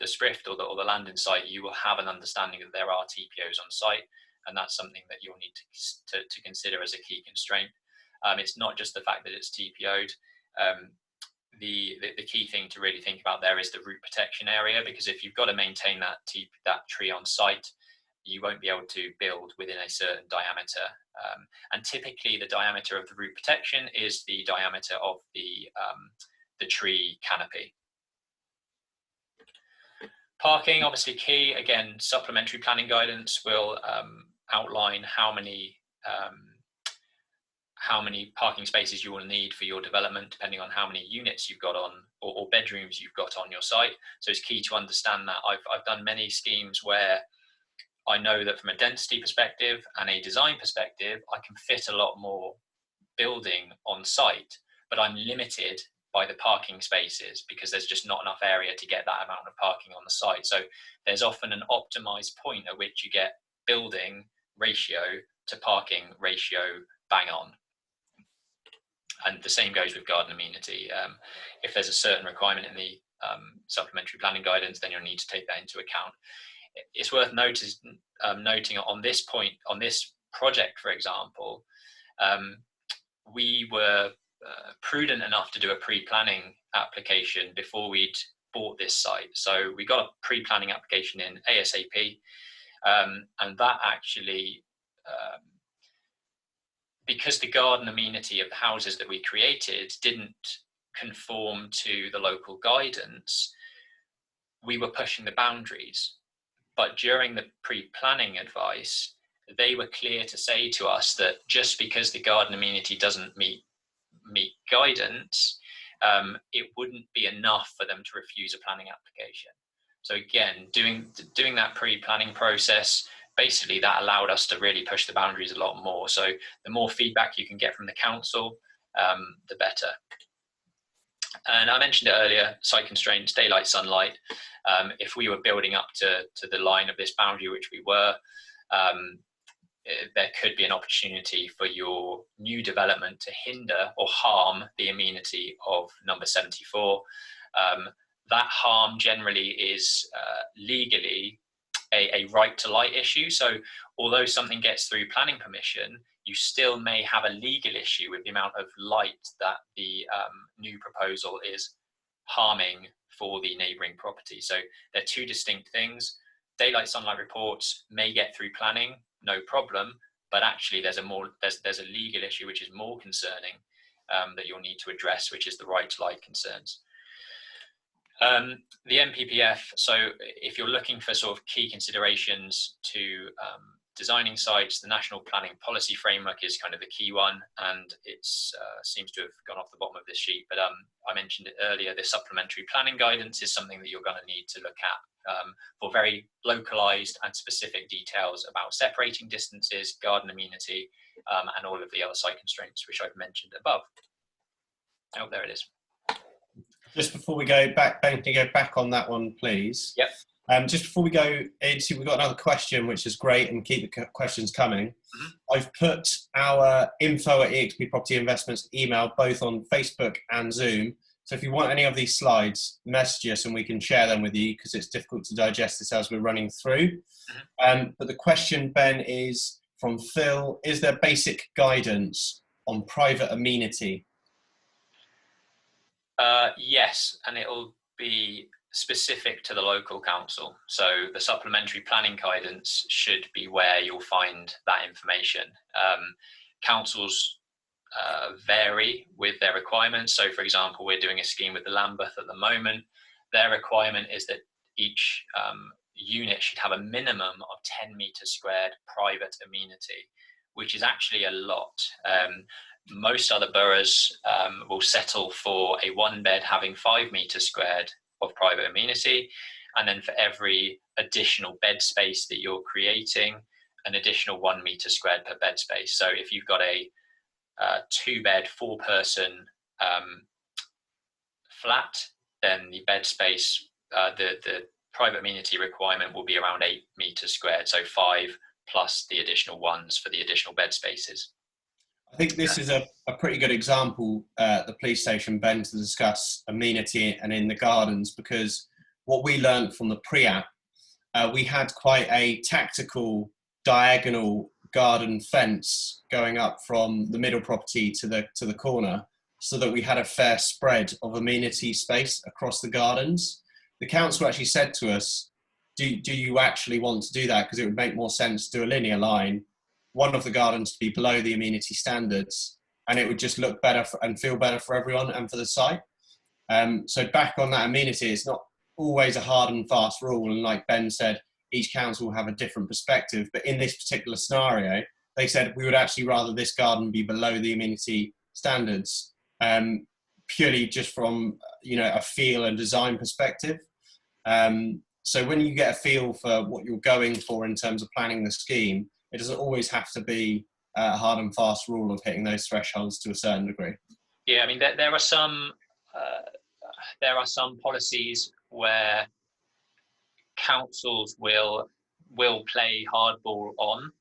Sprift or the Land Insight, you will have an understanding that there are TPOs on site, and that's something that you'll need to consider as a key constraint. It's not just the fact that it's TPO'd. The key thing to really think about there is the root protection area, because if you've got to maintain that tree on site, you won't be able to build within a certain diameter. And typically the diameter of the root protection is the diameter of the tree canopy. Parking, obviously key. Again, supplementary planning guidance will outline how many parking spaces you will need for your development, depending on how many units you've got on or bedrooms you've got on your site. So it's key to understand that. I've done many schemes where I know that from a density perspective and a design perspective, I can fit a lot more building on site, but I'm limited by the parking spaces because there's just not enough area to get that amount of parking on the site. So there's often an optimized point at which you get building ratio to parking ratio bang on. And the same goes with garden amenity. If there's a certain requirement in the supplementary planning guidance, then you'll need to take that into account. It's worth noting on this point, on this project, for example, we were prudent enough to do a pre-planning application before we'd bought this site. So we got a pre-planning application in ASAP, and that actually, because the garden amenity of the houses that we created didn't conform to the local guidance, we were pushing the boundaries. But during the pre-planning advice, they were clear to say to us that just because the garden amenity doesn't meet guidance, it wouldn't be enough for them to refuse a planning application. So again, doing that pre-planning process, basically that allowed us to really push the boundaries a lot more. So the more feedback you can get from the council, the better. And I mentioned it earlier, site constraints, daylight, sunlight. If we were building up to the line of this boundary, which we were, there could be an opportunity for your new development to hinder or harm the amenity of number 74. That harm generally is legally a right to light issue. So although something gets through planning permission, you still may have a legal issue with the amount of light that the new proposal is harming for the neighbouring property. So they're two distinct things. Daylight sunlight reports may get through planning, no problem, but actually there's a legal issue which is more concerning that you'll need to address, which is the right to light concerns. The NPPF, so if you're looking for sort of key considerations to designing sites, the National Planning Policy Framework is kind of the key one, and it seems to have gone off the bottom of this sheet, but I mentioned it earlier, the supplementary planning guidance is something that you're going to need to look at for very localised and specific details about separating distances, garden amenity, and all of the other site constraints which I've mentioned above. Oh, there it is. Just before we go back, Ben, can you go back on that one, please? Yep. Just before we go into, we've got another question, which is great, and keep the questions coming. Mm-hmm. I've put our info@EXP Property Investments email both on Facebook and Zoom. So if you want any of these slides, message us and we can share them with you, because it's difficult to digest this as we're running through. Mm-hmm. But the question, Ben, is from Phil: is there basic guidance on private amenity? Yes, and it'll be specific to the local council. So the supplementary planning guidance should be where you'll find that information. Councils vary with their requirements. So for example, we're doing a scheme with the Lambeth at the moment. Their requirement is that each unit should have a minimum of 10 metres squared private amenity, which is actually a lot. Most other boroughs will settle for a one bed having 5 metres squared of private amenity, and then for every additional bed space that you're creating, an additional 1 metre squared per bed space. So if you've got a 2-bed, 4-person flat, then the bed space, the private amenity requirement will be around 8 metres squared, so 5 plus the additional ones for the additional bed spaces. I think this is a pretty good example at the police station, Ben, to discuss amenity and in the gardens, because what we learned from the pre-app, we had quite a tactical diagonal garden fence going up from the middle property to the corner, so that we had a fair spread of amenity space across the gardens. The council actually said to us, do you actually want to do that? Because it would make more sense to do a linear line, one of the gardens to be below the amenity standards, and it would just look better and feel better for everyone and for the site. So back on that amenity, it's not always a hard and fast rule, and like Ben said, each council will have a different perspective, but in this particular scenario, they said we would actually rather this garden be below the amenity standards, purely just from a feel and design perspective. So when you get a feel for what you're going for in terms of planning the scheme, it doesn't always have to be a hard and fast rule of hitting those thresholds to a certain degree. Yeah, I mean, there are some policies where councils will play hardball on,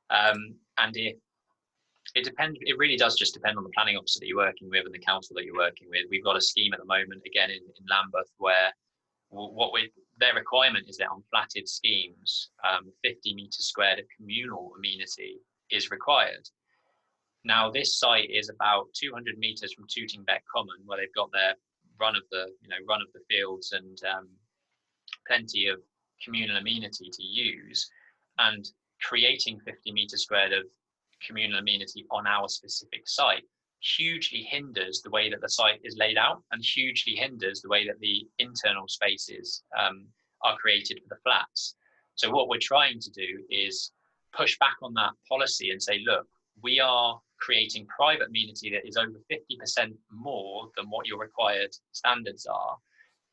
and if it depends, it really does just depend on the planning officer that you're working with and the council that you're working with. We've got a scheme at the moment, again in Lambeth, where their requirement is that on flatted schemes, 50 metres squared of communal amenity is required. Now, this site is about 200 metres from Tooting Beck Common, where they've got their run of the fields and plenty of communal amenity to use, and creating 50 metres squared of communal amenity on our specific site hugely hinders the way that the site is laid out, and hugely hinders the way that the internal spaces are created for the flats. So what we're trying to do is push back on that policy and say, look, we are creating private amenity that is over 50% more than what your required standards are,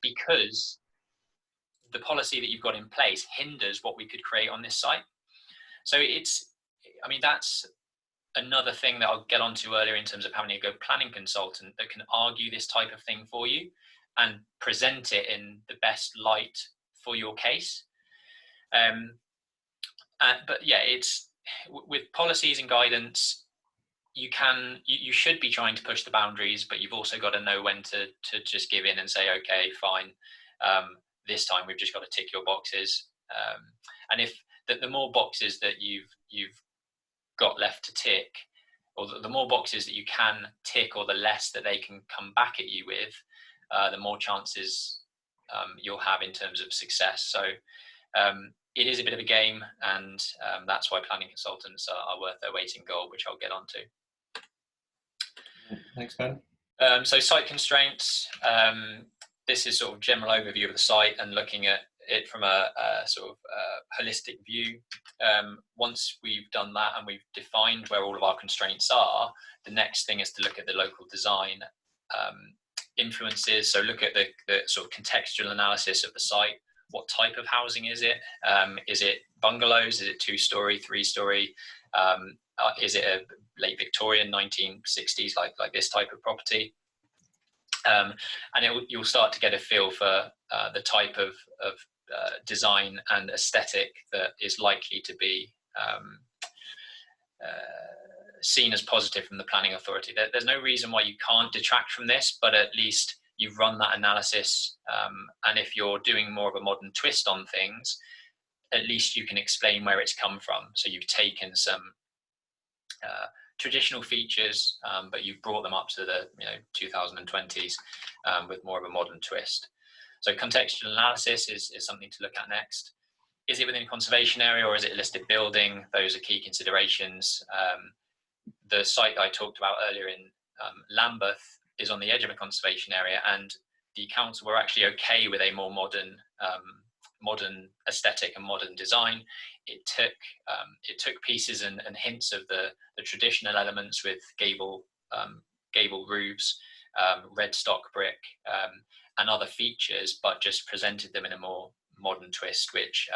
because the policy that you've got in place hinders what we could create on this site. So that's another thing that I'll get onto earlier in terms of having a good planning consultant that can argue this type of thing for you and present it in the best light for your case. But yeah, it's with policies and guidance, you should be trying to push the boundaries, but you've also got to know when to just give in and say, okay, fine, this time we've just got to tick your boxes. And if the more boxes that you've got left to tick, or the more boxes that you can tick, or the less that they can come back at you with, the more chances you'll have in terms of success. So it is a bit of a game, and that's why planning consultants are worth their weight in gold, which I'll get onto. Thanks, Ben. So site constraints. This is sort of general overview of the site and looking at it from a sort of holistic view. Once we've done that and we've defined where all of our constraints are, the next thing is to look at the local design influences. So look at the sort of contextual analysis of the site. What type of housing is it? Is it bungalows? Is it 2-story, 3-story? Is it a late Victorian 1960s like this type of property? And you'll start to get a feel for the type of design and aesthetic that is likely to be seen as positive from the planning authority. There's no reason why you can't detract from this, but at least you've run that analysis. And if you're doing more of a modern twist on things, at least you can explain where it's come from. So you've taken some traditional features, but you've brought them up to the 2020s with more of a modern twist. So contextual analysis is something to look at next. Is it within a conservation area or is it a listed building? Those are key considerations. The site I talked about earlier in Lambeth is on the edge of a conservation area, and the council were actually okay with a more modern aesthetic and modern design. It took pieces and hints of the traditional elements with gable roofs, red stock brick, and other features, but just presented them in a more modern twist, which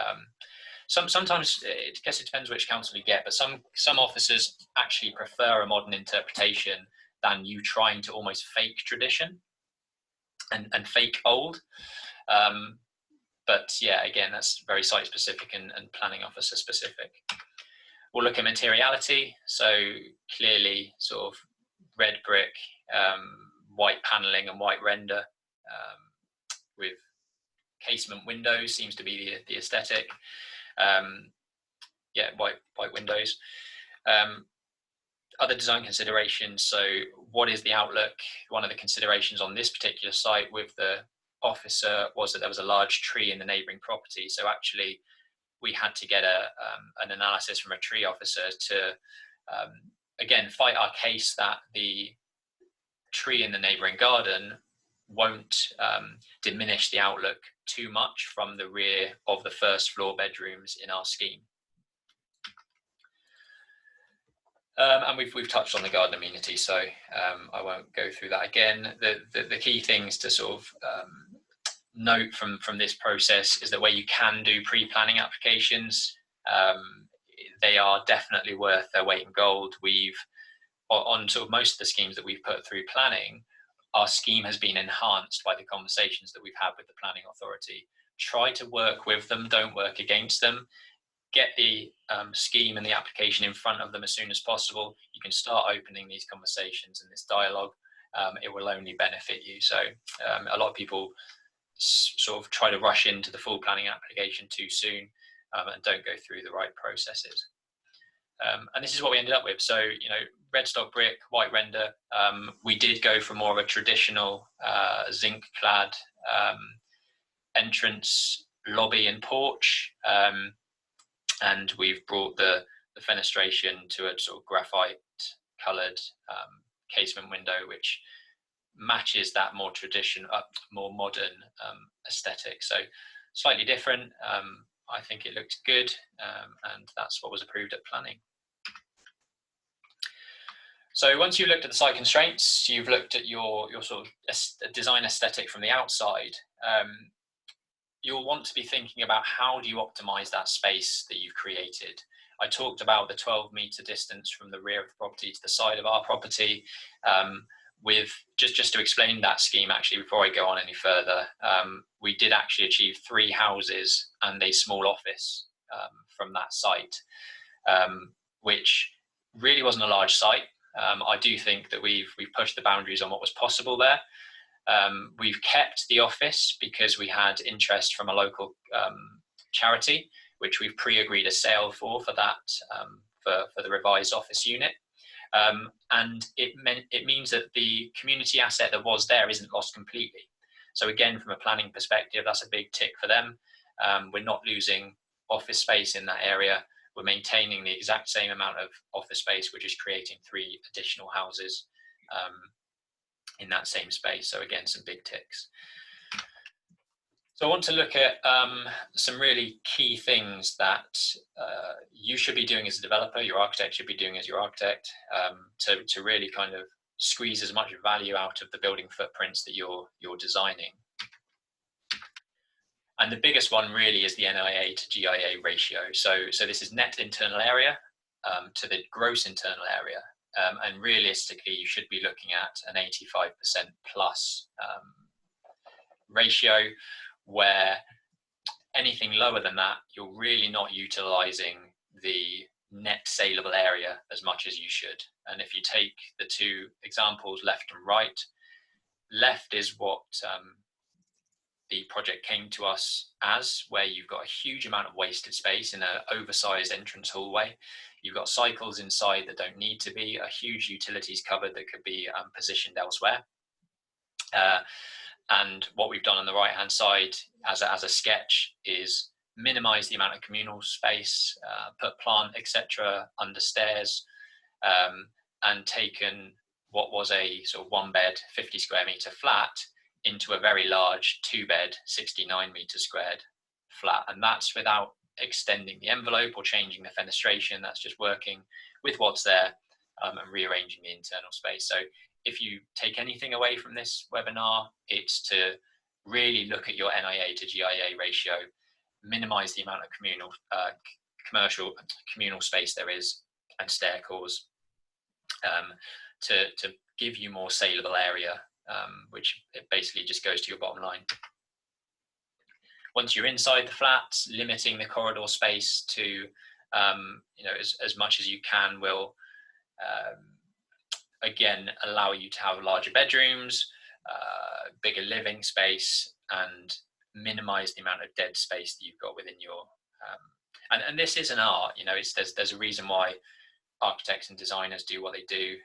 sometimes, I guess it depends which council you get, but some officers actually prefer a modern interpretation than you trying to almost fake tradition and fake old. But yeah, again, that's very site specific and planning officer specific. We'll look at materiality. So clearly sort of red brick, white paneling and white render, with casement windows seems to be the aesthetic. Yeah, white windows. Other design considerations. So what is the outlook? One of the considerations on this particular site with the officer was that there was a large tree in the neighbouring property. So actually we had to get an analysis from a tree officer to, again, fight our case that the tree in the neighbouring garden won't diminish the outlook too much from the rear of the first floor bedrooms in our scheme. And we've touched on the garden amenity, so I won't go through that again. The key things to sort of note from this process is that where you can do pre-planning applications, they are definitely worth their weight in gold. On sort of most of the schemes that we've put through planning, our scheme has been enhanced by the conversations that we've had with the planning authority. Try to work with them, don't work against them. Get the scheme and the application in front of them as soon as possible. You can start opening these conversations and this dialogue. It will only benefit you. So a lot of people sort of try to rush into the full planning application too soon and don't go through the right processes. And this is what we ended up with. So, red stock brick, white render. We did go for more of a traditional zinc clad entrance, lobby and porch. And we've brought the fenestration to a sort of graphite coloured casement window, which matches that more traditional, more modern aesthetic. So slightly different. I think it looks good, and that's what was approved at planning. So once you've looked at the site constraints, you've looked at your sort of design aesthetic from the outside, you'll want to be thinking about how do you optimize that space that you've created. I talked about the 12-meter distance from the rear of the property to the side of our property. With just to explain that scheme, actually, before I go on any further, we did actually achieve 3 houses and a small office from that site, which really wasn't a large site. I do think that we've pushed the boundaries on what was possible there. We've kept the office because we had interest from a local charity, which we've pre-agreed a sale for that, for the revised office unit. And it means that the community asset that was there isn't lost completely. So again, from a planning perspective, that's a big tick for them. We're not losing office space in that area. We're maintaining the exact same amount of office space. We're just creating 3 additional houses in that same space. So again, some big ticks. So I want to look at some really key things that you should be doing as a developer, your architect should be doing as your architect, to really kind of squeeze as much value out of the building footprints that you're designing. And the biggest one really is the NIA to GIA ratio. So this is net internal area to the gross internal area. And realistically, you should be looking at an 85% plus ratio, where anything lower than that, you're really not utilizing the net saleable area as much as you should. And if you take the 2 examples, left and right, left is what the project came to us as, where you've got a huge amount of wasted space in an oversized entrance hallway. You've got cycles inside that don't need to be, a huge utilities cupboard that could be positioned elsewhere. And what we've done on the right hand side as a sketch is minimize the amount of communal space, put plant, etc. under stairs, and taken what was a sort of 1-bed 50 square meter flat into a very large 2-bed 69 meter squared flat. And that's without extending the envelope or changing the fenestration. That's just working with what's there and rearranging the internal space. So if you take anything away from this webinar, it's to really look at your NIA to GIA ratio, minimize the amount of communal space there is, and stair cores, to give you more saleable area, which it basically just goes to your bottom line. Once you're inside the flats, limiting the corridor space to as much as you can will again allow you to have larger bedrooms, bigger living space, and minimize the amount of dead space that you've got within your and this is an art. There's a reason why architects and designers do what they do.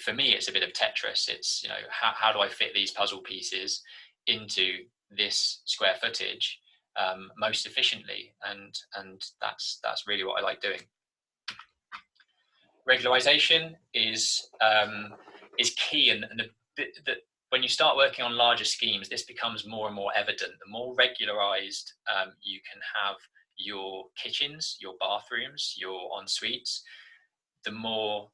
For me, it's a bit of Tetris. It's how do I fit these puzzle pieces into this square footage most efficiently, and that's really what I like doing. Regularization is key, and when you start working on larger schemes, this becomes more and more evident. The more regularized you can have your kitchens, your bathrooms, your en-suites, the more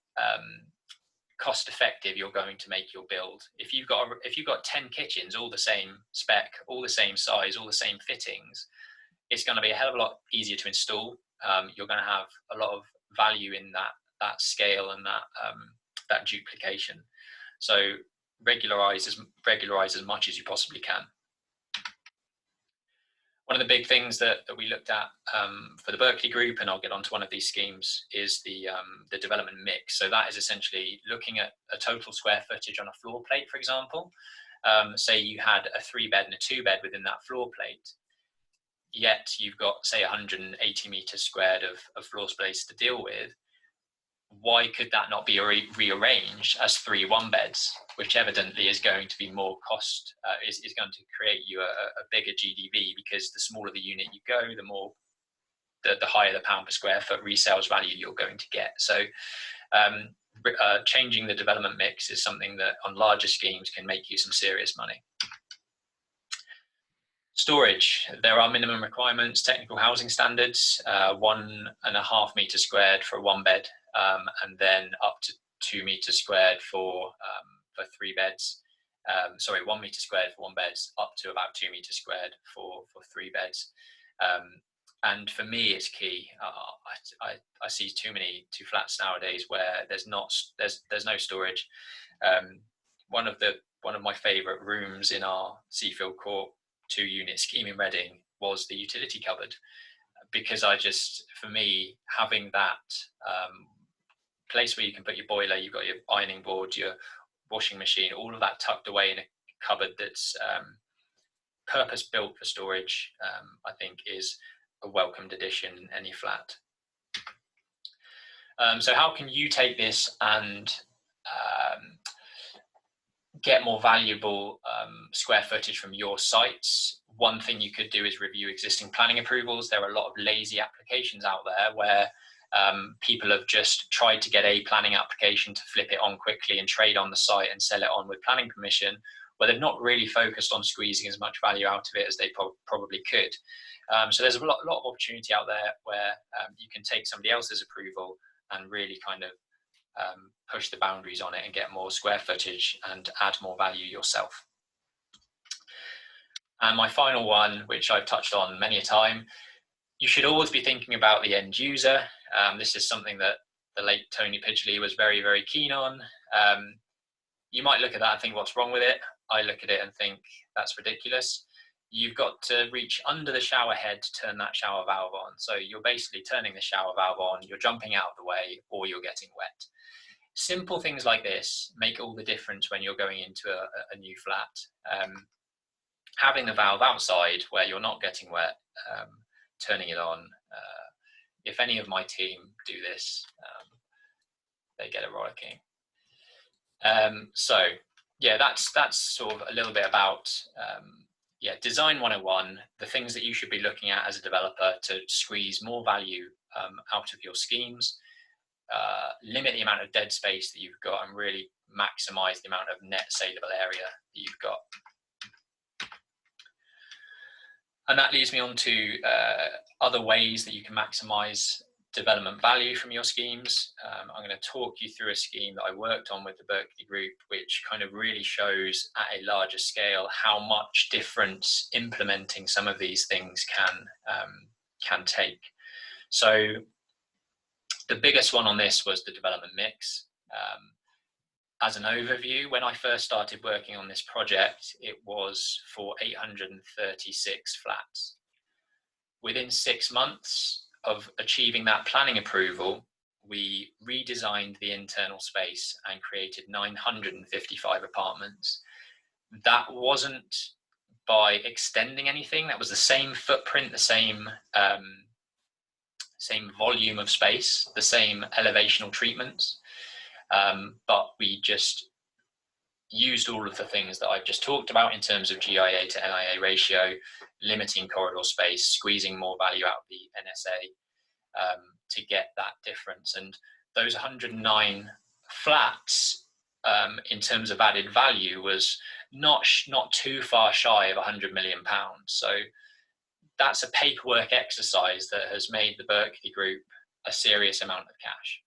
cost effective you're going to make your build. If you've got 10 kitchens, all the same spec, all the same size, all the same fittings, it's going to be a hell of a lot easier to install. You're going to have a lot of value in that scale and that duplication. So regularize as much as you possibly can. One of the big things that we looked at for the Berkeley group, and I'll get onto one of these schemes, is the development mix. So that is essentially looking at a total square footage on a floor plate, for example. Say you had a 3-bed and a 2-bed within that floor plate, yet you've got, say, 180 meters squared of floor space to deal with. Why could that not be rearranged as 3 1-beds, which evidently is going to be more cost, is going to create you a bigger GDV, because the smaller the unit you go, the higher the pound per square foot resales value you're going to get. So changing the development mix is something that on larger schemes can make you some serious money. Storage, there are minimum requirements, technical housing standards, 1.5 meters squared for a 1-bed, and then up to 2 meters squared for 3 beds. 1 meter squared for 1 bed, up to about 2 meters squared for 3 beds. And for me, it's key. I see too many two flats nowadays where there's no storage. One of my favourite rooms in our Seafield Court 2-unit scheme in Reading was the utility cupboard, because for me, having that place where you can put your boiler, you've got your ironing board, your washing machine, all of that tucked away in a cupboard that's purpose built for storage, I think is a welcomed addition in any flat. So how can you take this and get more valuable square footage from your sites? One thing you could do is review existing planning approvals. There are a lot of lazy applications out there where people have just tried to get a planning application to flip it on quickly and trade on the site and sell it on with planning permission, where they've not really focused on squeezing as much value out of it as they probably could. So there's a lot of opportunity out there where you can take somebody else's approval and really kind of push the boundaries on it and get more square footage and add more value yourself. And my final one, which I've touched on many a time, you should always be thinking about the end user. This is something that the late Tony Pidgley was very, very keen on. You might look at that and think, what's wrong with it? I look at it and think, that's ridiculous. You've got to reach under the shower head to turn that shower valve on. So you're basically turning the shower valve on, you're jumping out of the way, or you're getting wet. Simple things like this make all the difference when you're going into a new flat. Having the valve outside where you're not getting wet, turning it on. If any of my team do this, they get a rollicking. So yeah, that's sort of a little bit about design 101, the things that you should be looking at as a developer to squeeze more value out of your schemes, limit the amount of dead space that you've got and really maximize the amount of net saleable area that you've got. And that leads me on to other ways that you can maximize development value from your schemes. I'm going to talk you through a scheme that I worked on with the Berkeley Group, which kind of really shows at a larger scale how much difference implementing some of these things can take. So the biggest one on this was the development mix. As an overview, when I first started working on this project, it was for 836 flats. Within 6 months of achieving that planning approval, we redesigned the internal space and created 955 apartments. That wasn't by extending anything. That was the same footprint, the same volume of space, the same elevational treatments. But we just used all of the things that I've just talked about in terms of GIA to NIA ratio, limiting corridor space, squeezing more value out of the NSA to get that difference. And those 109 flats in terms of added value was not too far shy of £100 million. So that's a paperwork exercise that has made the Berkeley Group a serious amount of cash.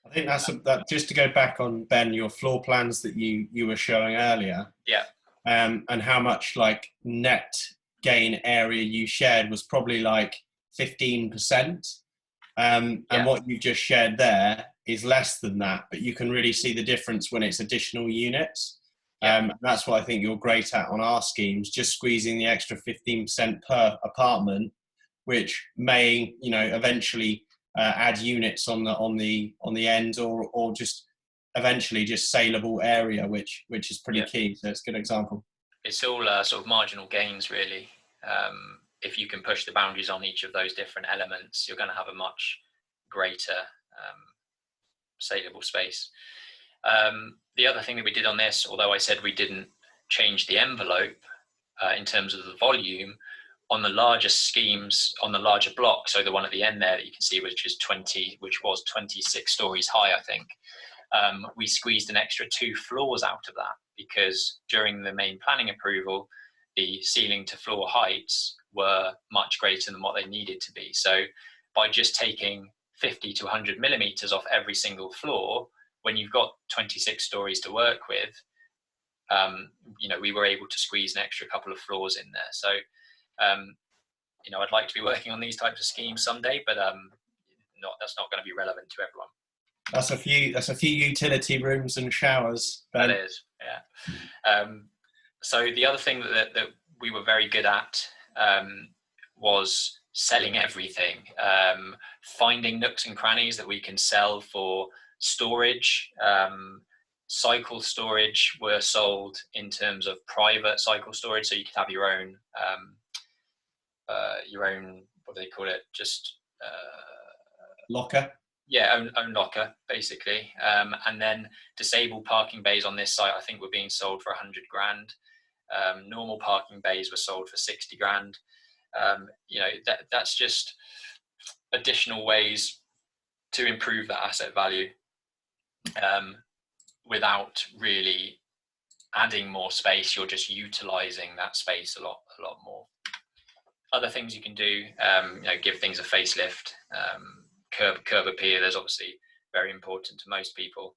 I think that just to go back on, Ben, your floor plans that you were showing earlier. Yeah. And how much like net gain area you shared was probably like 15%. And what you just shared there is less than that, but you can really see the difference when it's additional units. That's what I think you're great at on our schemes, just squeezing the extra 15% per apartment, which may, eventually add units on the end, or just eventually just saleable area, which is pretty key. So it's a good example. It's all sort of marginal gains, really. If you can push the boundaries on each of those different elements, you're going to have a much greater saleable space. The other thing that we did on this, although I said we didn't change the envelope in terms of the volume, on the larger schemes, on the larger block, so the one at the end there that you can see, which was 26 stories high, I think, we squeezed an extra 2 floors out of that, because during the main planning approval, the ceiling to floor heights were much greater than what they needed to be. So by just taking 50 to 100 millimeters off every single floor, when you've got 26 stories to work with, we were able to squeeze an extra couple of floors in there. So I'd like to be working on these types of schemes someday, but that's not going to be relevant to everyone. That's a few utility rooms and showers, Ben. That is, yeah. So the other thing that we were very good at was selling everything, finding nooks and crannies that we can sell for storage. Cycle storage were sold in terms of private cycle storage, so you could have your own, what do they call it? Just locker. Yeah, own locker, basically. And then disabled parking bays on this site, I think, were being sold for 100 grand. Normal parking bays were sold for 60 grand. That's just additional ways to improve that asset value without really adding more space. You're just utilizing that space a lot more. Other things you can do, give things a facelift. Curb appeal is obviously very important to most people.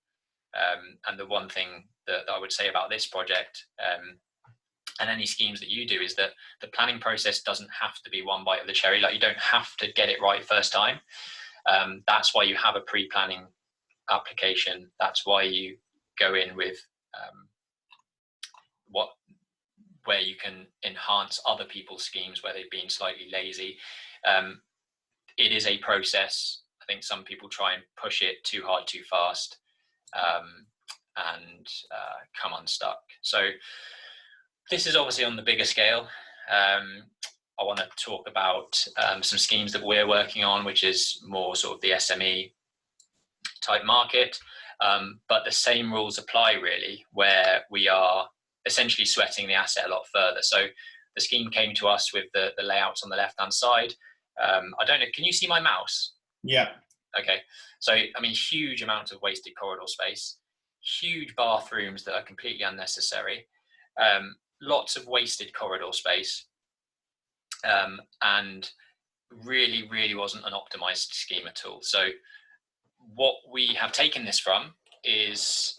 And the one thing that I would say about this project and any schemes that you do is that the planning process doesn't have to be one bite of the cherry. Like, you don't have to get it right first time. That's why you have a pre-planning application. That's why you go in with where you can enhance other people's schemes where they've been slightly lazy. It is a process. I think some people try and push it too hard, too fast, and come unstuck. So this is obviously on the bigger scale. I want to talk about some schemes that we're working on, which is more sort of the SME type market. But the same rules apply really, where we are essentially sweating the asset a lot further. So the scheme came to us with the layouts on the left-hand side. I don't know, can you see my mouse? Yeah. Okay. So, I mean, huge amount of wasted corridor space, huge bathrooms that are completely unnecessary, lots of wasted corridor space, and really, really wasn't an optimized scheme at all. So what we have taken this from is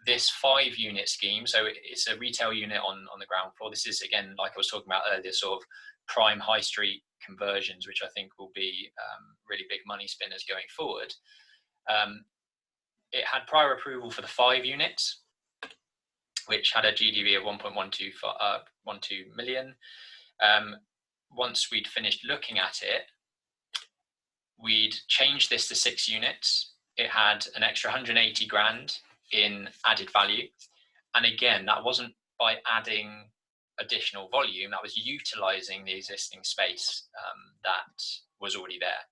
this 5-unit scheme. So it's a retail unit on the ground floor. This is, again, like I was talking about earlier, sort of prime high street conversions, which I think will be really big money spinners going forward. It had prior approval for the 5 units, which had a GDV of 1.12 million. Once we'd finished looking at it, we'd changed this to 6 units. It had an extra 180 grand in added value. And again, that wasn't by adding additional volume, that was utilizing the existing space that was already there.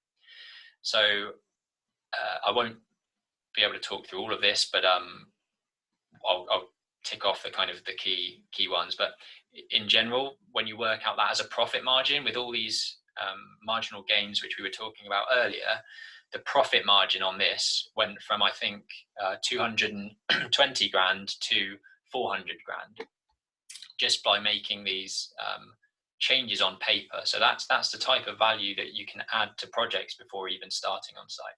So I won't be able to talk through all of this, but I'll tick off the kind of the key ones. But in general, when you work out that as a profit margin with all these marginal gains, which we were talking about earlier, the profit margin on this went from, I think, 220 grand to 400 grand just by making these changes on paper. So that's the type of value that you can add to projects before even starting on site.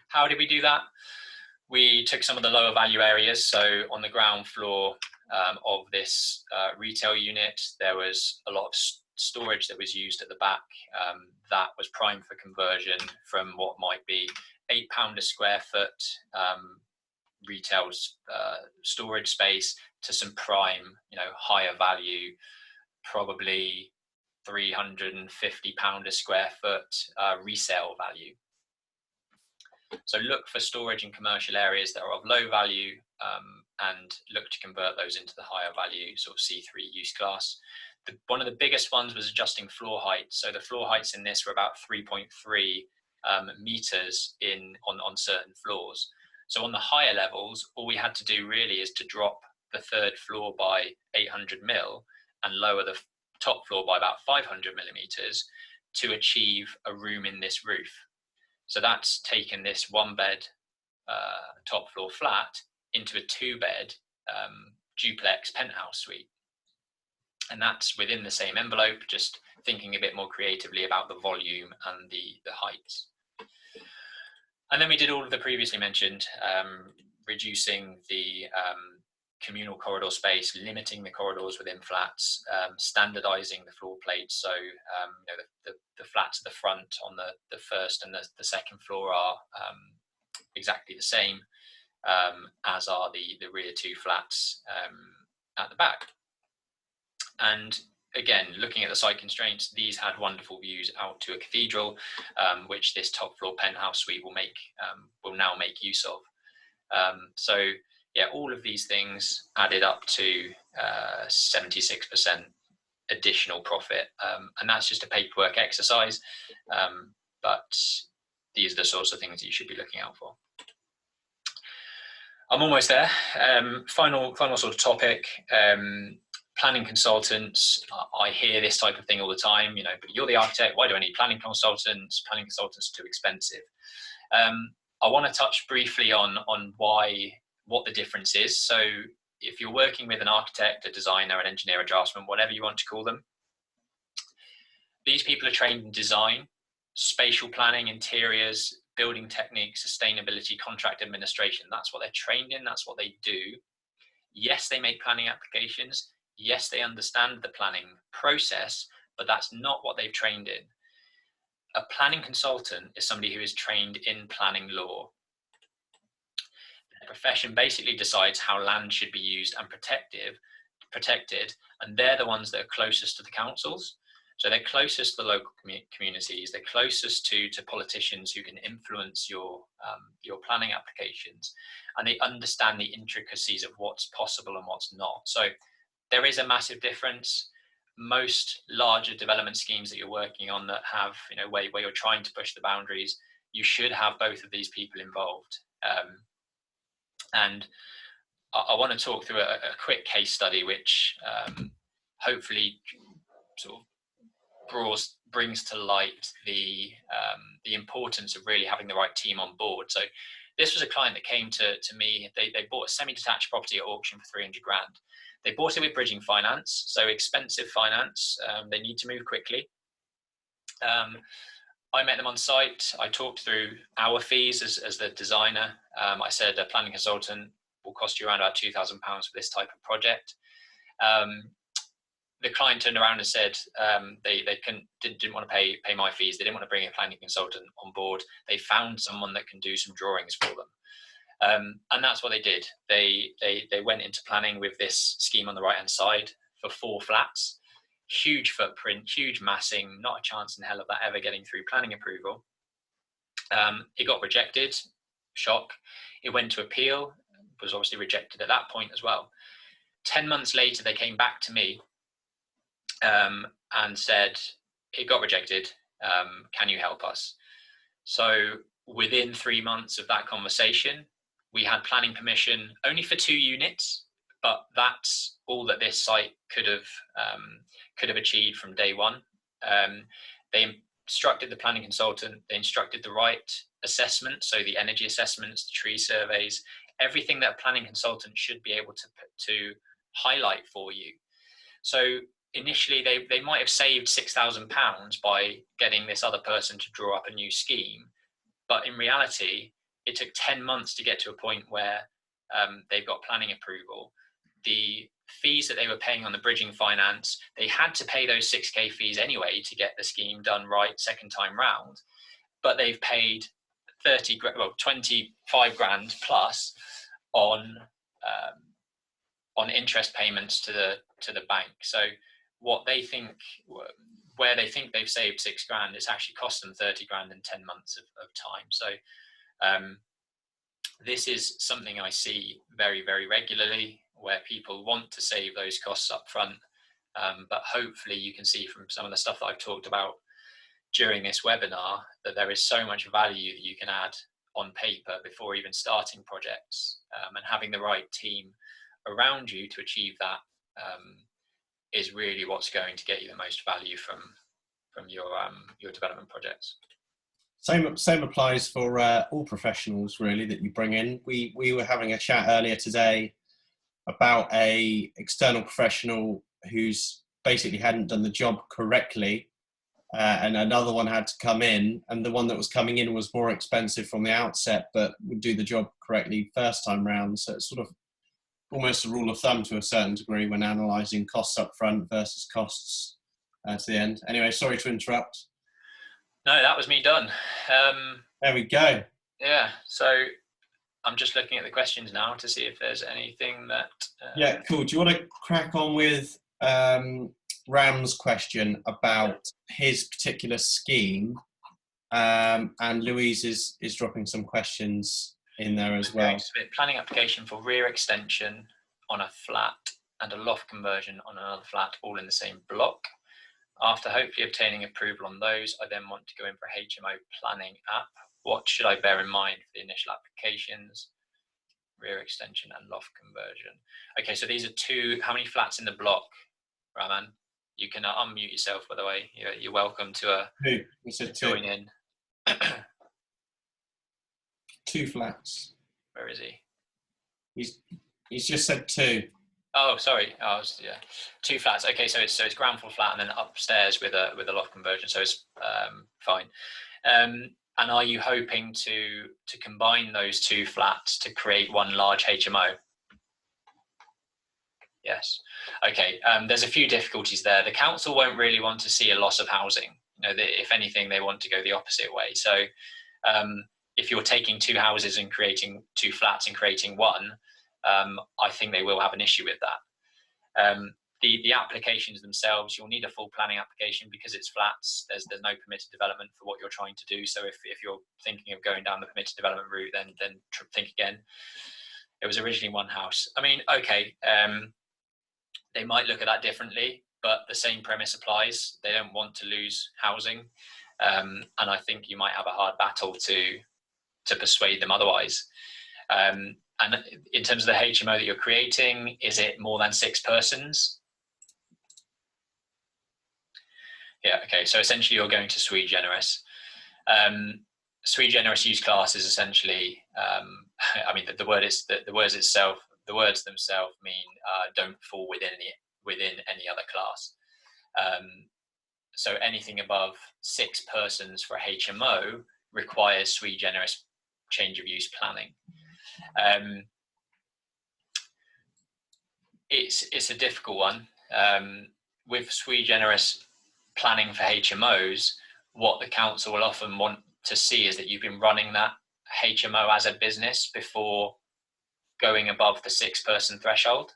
How did we do that? We took some of the lower value areas. So on the ground floor of this retail unit, there was a lot of storage that was used at the back that was primed for conversion from what might be £8 a square foot retail storage space to some prime, higher value, probably £350 a square foot resale value. So look for storage in commercial areas that are of low value and look to convert those into the higher value sort of C3 use class. One of the biggest ones was adjusting floor height. So the floor heights in this were about 3.3 meters on certain floors. So on the higher levels, all we had to do really is to drop the third floor by 800 mil and lower the top floor by about 500 millimeters to achieve a room in this roof. So that's taken this 1-bed top floor flat into a 2-bed duplex penthouse suite. And that's within the same envelope, just thinking a bit more creatively about the volume and the heights. And then we did all of the previously mentioned, reducing the communal corridor space, limiting the corridors within flats, standardizing the floor plates. So the flats at the front on the first and the second floor are exactly the same as are the rear two flats at the back. And again, looking at the site constraints, these had wonderful views out to a cathedral, which this top floor penthouse suite will now make use of. So yeah, all of these things added up to 76% additional profit, and that's just a paperwork exercise. But these are the sorts of things that you should be looking out for. I'm almost there. Final sort of topic. Planning consultants. I hear this type of thing all the time. But you're the architect. Why do I need planning consultants? Planning consultants are too expensive. I want to touch briefly on what the difference is. So if you're working with an architect, a designer, an engineer, a draftsman, whatever you want to call them, these people are trained in design, spatial planning, interiors, building techniques, sustainability, contract administration. That's what they're trained in. That's what they do. Yes, they make planning applications. Yes, they understand the planning process, but that's not what they've trained in. A planning consultant is somebody who is trained in planning law. Their profession basically decides how land should be used and protected, and they're the ones that are closest to the councils. So they're closest to the local communities. They're closest to politicians who can influence your planning applications, and they understand the intricacies of what's possible and what's not. So there is a massive difference. Most larger development schemes that you're working on that have, where you're trying to push the boundaries, you should have both of these people involved. And I want to talk through a quick case study, which hopefully sort of brings to light the importance of really having the right team on board. So this was a client that came to me. They bought a semi-detached property at auction for 300 grand. They bought it with bridging finance, so expensive finance. They need to move quickly. I met them on site. I talked through our fees as the designer. I said a planning consultant will cost you around about £2,000 for this type of project. The client turned around and said they didn't want to pay my fees. They didn't want to bring a planning consultant on board. They found someone that can do some drawings for them. And that's what they did. They went into planning with this scheme on the right hand side for 4 flats, huge footprint, huge massing, not a chance in hell of that ever getting through planning approval. It got rejected, shock. It went to appeal, was obviously rejected at that point as well. 10 months later, they came back to me and said, it got rejected, can you help us? So within 3 months of that conversation, we had planning permission only for 2 units, but that's all that this site could have achieved from day one. They instructed the planning consultant, they instructed the right assessment, so the energy assessments, the tree surveys, everything that a planning consultant should be able to highlight for you. So initially they might have saved £6,000 by getting this other person to draw up a new scheme, but in reality, it took 10 months to get to a point where they've got planning approval. The fees that they were paying on the bridging finance, they had to pay those 6k fees anyway to get the scheme done right second time round, but they've paid 25 grand plus on interest payments to the bank. So what they think, where they think they've saved 6 grand, it's actually cost them 30 grand in 10 months of time. So this is something I see very, very regularly, where people want to save those costs up front. But hopefully you can see from some of the stuff that I've talked about during this webinar that there is so much value that you can add on paper before even starting projects, and having the right team around you to achieve that is really what's going to get you the most value from your development projects. Same applies for all professionals really that you bring in. We were having a chat earlier today about a external professional who's basically hadn't done the job correctly, and another one had to come in, and the one that was coming in was more expensive from the outset but would do the job correctly first time round. So it's sort of almost a rule of thumb to a certain degree when analysing costs up front versus costs to the end. Anyway, sorry to interrupt. No, that was me done. There we go. Yeah, so I'm just looking at the questions now to see if there's anything that... Yeah, cool. Do you want to crack on with Ram's question about his particular scheme? And Louise is dropping some questions in there as well. So planning application for rear extension on a flat and a loft conversion on another flat, all in the same block. After hopefully obtaining approval on those, I then want to go in for HMO planning app. What should I bear in mind for the initial applications? Rear extension and loft conversion. Okay, so these are two. How many flats in the block, Raman? You can unmute yourself, by the way. You're welcome to join in. 2 flats. Where is he? He's just said 2. Oh, sorry. Yeah, 2 flats. Okay, so it's ground floor flat and then upstairs with a loft conversion. So it's fine. And are you hoping to combine those 2 flats to create one large HMO? Yes. Okay. There's a few difficulties there. The council won't really want to see a loss of housing. If anything, they want to go the opposite way. So if you're taking 2 houses and creating 2 flats and creating one, I think they will have an issue with that. The applications themselves, you'll need a full planning application because it's flats. There's no permitted development for what you're trying to do. So if you're thinking of going down the permitted development route, then think again. It was originally 1 house. I mean, okay, they might look at that differently, but the same premise applies. They don't want to lose housing, and I think you might have a hard battle to persuade them otherwise. And in terms of the HMO that you're creating, is it more than 6 persons? Yeah, okay, so essentially you're going to sui generis. Sui generis use class is essentially, I mean, the words themselves mean don't fall within any other class. So anything above 6 persons for a HMO requires sui generis change of use planning. It's a difficult one. With sui generis planning for HMOs, what the council will often want to see is that you've been running that HMO as a business before going above the 6-person threshold.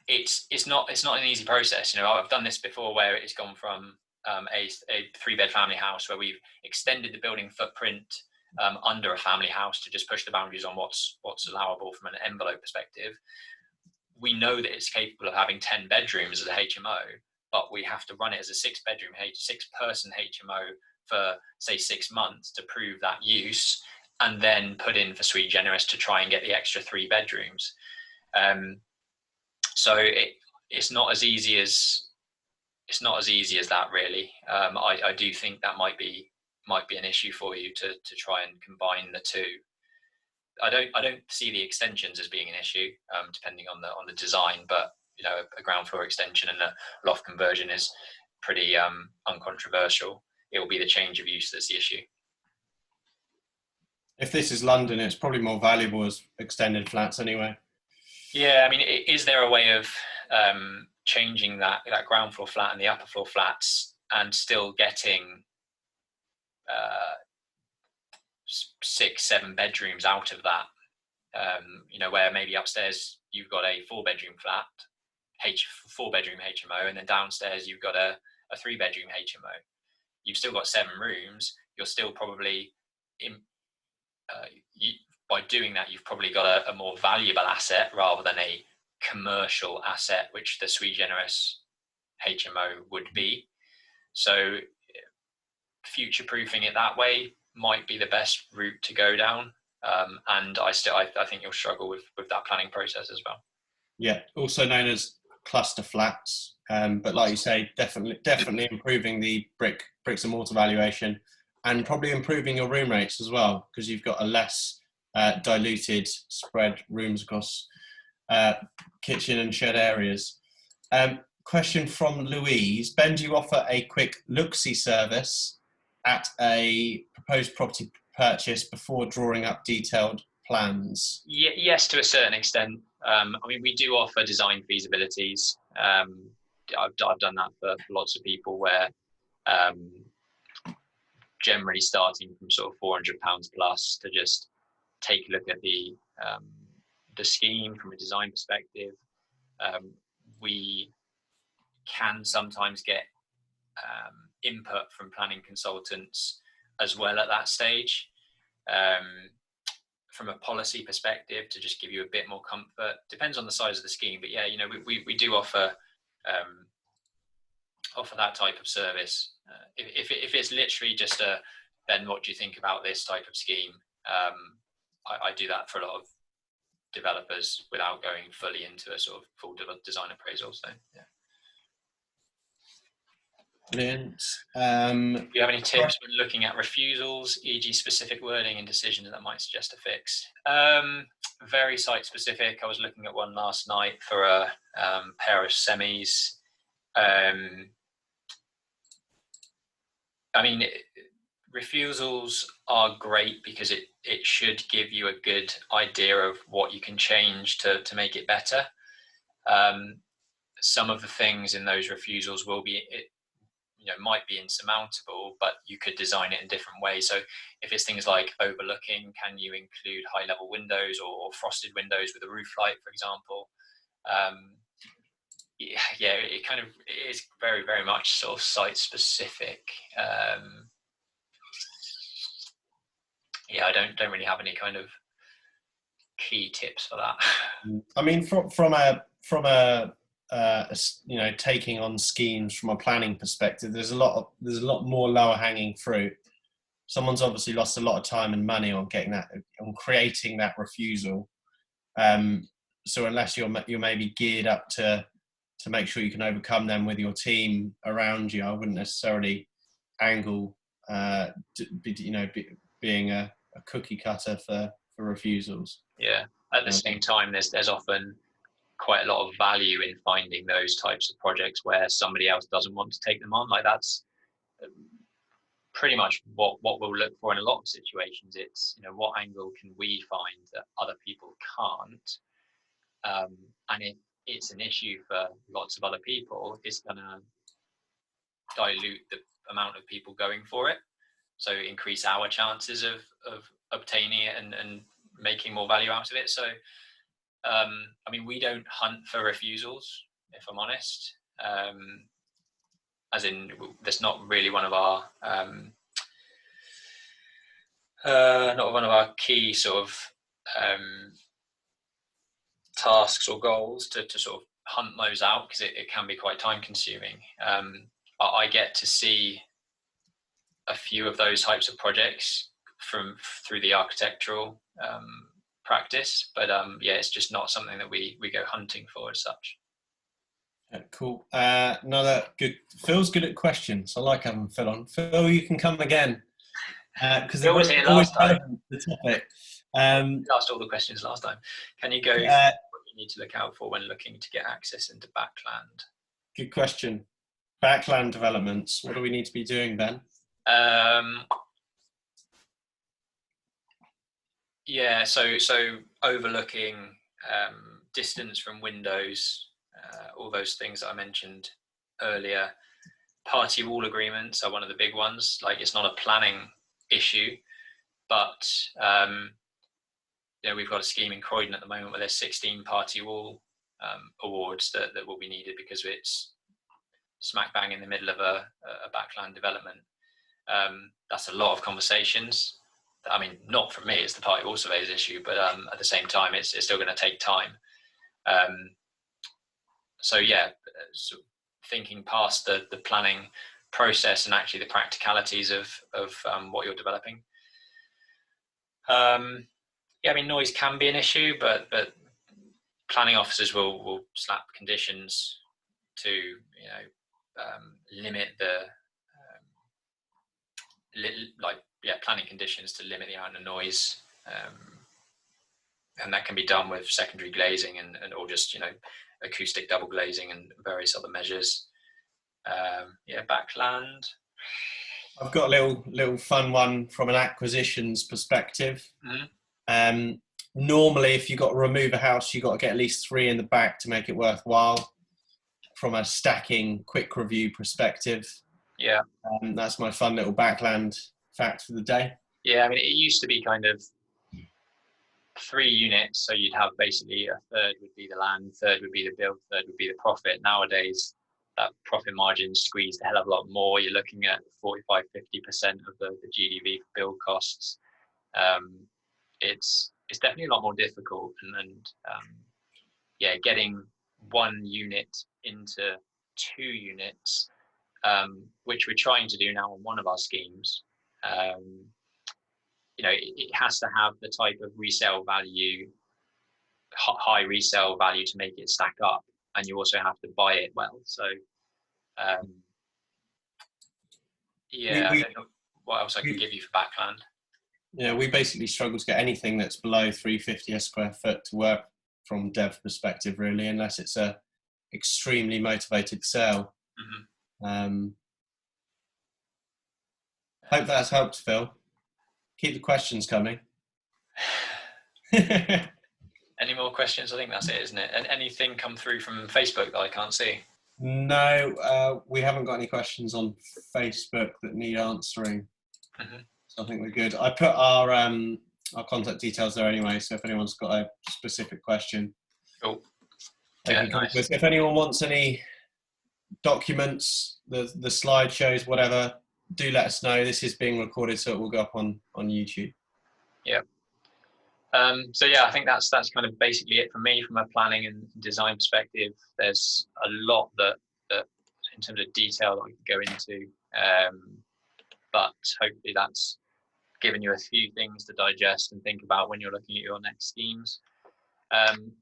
It's not an easy process. I've done this before where it's gone from a 3-bed family house where we've extended the building footprint under a family house to just push the boundaries on what's allowable from an envelope perspective. We know that it's capable of having 10 bedrooms as a HMO, but we have to run it as a 6-person HMO for say 6 months to prove that use, and then put in for sui generis to try and get the extra 3 bedrooms. So it's not as easy as that, really. I do think that might be an issue for you to try and combine the 2. I don't see the extensions as being an issue, depending on the design, but a ground floor extension and a loft conversion is pretty uncontroversial. It will be the change of use that's the issue. If this is London, it's probably more valuable as extended flats anyway. Yeah, I mean, is there a way of changing that ground floor flat and the upper floor flats and still getting 6-7 bedrooms out of that? Where maybe upstairs you've got a 4-bedroom flat, 4-bedroom HMO, and then downstairs you've got a 3-bedroom HMO. You've still got 7 rooms. You're still probably by doing that, you've probably got a more valuable asset rather than a commercial asset, which the sui generis HMO would be. So future-proofing it that way might be the best route to go down. And I think you'll struggle with that planning process as well. Yeah, also known as cluster flats. But like you say, definitely improving the bricks and mortar valuation, and probably improving your room rates as well, because you've got a less diluted spread rooms across kitchen and shed areas. Question from Louise. Ben, do you offer a quick look-see service at a proposed property purchase before drawing up detailed plans? Yes, to a certain extent. I mean, we do offer design feasibilities. I've done that for lots of people where generally starting from sort of £400 plus to just take a look at the scheme from a design perspective. We can sometimes get input from planning consultants as well at that stage, from a policy perspective, to just give you a bit more comfort. Depends on the size of the scheme, but yeah, we do offer that type of service. If it's literally just Ben, what do you think about this type of scheme? I do that for a lot of developers without going fully into a sort of full design appraisal. So yeah. Brilliant. Do you have any tips when looking at refusals, e.g. specific wording and decisions that might suggest a fix? Very site specific. I was looking at one last night for a pair of semis. I mean, refusals are great because it should give you a good idea of what you can change to make it better. Some of the things in those refusals will be, might be insurmountable, but you could design it in different ways. So if it's things like overlooking, can you include high level windows or frosted windows with a roof light, for example? It is very, very much sort of site specific. I don't really have any kind of key tips for that. I mean, from a taking on schemes from a planning perspective, there's a lot more lower hanging fruit. Someone's obviously lost a lot of time and money on creating that refusal. So unless you're maybe geared up to make sure you can overcome them with your team around you, I wouldn't necessarily angle being a cookie cutter for refusals. Yeah. At the same time, there's often quite a lot of value in finding those types of projects where somebody else doesn't want to take them on. Like, that's pretty much what we'll look for in a lot of situations. It's, what angle can we find that other people can't? And if it's an issue for lots of other people, it's going to dilute the amount of people going for it. So increase our chances of obtaining it and making more value out of it. So, I mean, we don't hunt for refusals, if I'm honest. As in, that's not really one of our key sort of tasks or goals to sort of hunt those out, because it can be quite time consuming. I get to see a few of those types of projects through the architectural practice, but it's just not something that we go hunting for as such. Cool. Another good. Phil's good at questions. I like having Phil on. Phil, you can come again because Phil was here last time. The topic. You asked all the questions last time. Can you go what you need to look out for when looking to get access into backland? Good question. Backland developments. What do we need to be doing, Ben? So overlooking, distance from windows, all those things that I mentioned earlier. Party wall agreements are one of the big ones. Like, it's not a planning issue, but we've got a scheme in Croydon at the moment where there's 16 party wall awards that will be needed because it's smack bang in the middle of a backland development. That's a lot of conversations. I mean, not from me, it's the party wall surveyor's issue, but at the same time, it's still going to take time. So thinking past the planning process and actually the practicalities of what you're developing. I mean, noise can be an issue, but planning officers will slap conditions to limit the planning conditions to limit the amount of noise, and that can be done with secondary glazing and or just acoustic double glazing and various other measures. Backland. I've got a little fun one from an acquisitions perspective. Normally, if you've got to remove a house, you've got to get at least 3 in the back to make it worthwhile. From a stacking quick review perspective, that's my fun little backland fact for the day. Yeah, I mean, it used to be kind of 3 units, so you'd have basically a third would be the land, third would be the build, third would be the profit. Nowadays, that profit margin squeezed a hell of a lot more. You're looking at 45-50% of the GDV for build costs. It's definitely a lot more difficult, and getting 1 unit into 2 units, which we're trying to do now on one of our schemes. It has to have the type of resale value, high resale value, to make it stack up, and you also have to buy it well. So I don't know what else I can give you for backland. Yeah, we basically struggle to get anything that's below 350 a square foot to work from dev perspective, really, unless it's a extremely motivated sale. Hope that's helped, Phil. Keep the questions coming. Any more questions? I think that's it, isn't it? And anything come through from Facebook that I can't see? No, we haven't got any questions on Facebook that need answering. So I think we're good. I put our contact details there anyway, so if anyone's got a specific question. Cool. Nice. If anyone wants any documents, the slideshows, whatever, do let us know. This is being recorded, so it will go up on YouTube. Yeah. I think that's kind of basically it for me from a planning and design perspective. There's a lot that in terms of detail that we can go into, but hopefully that's given you a few things to digest and think about when you're looking at your next schemes.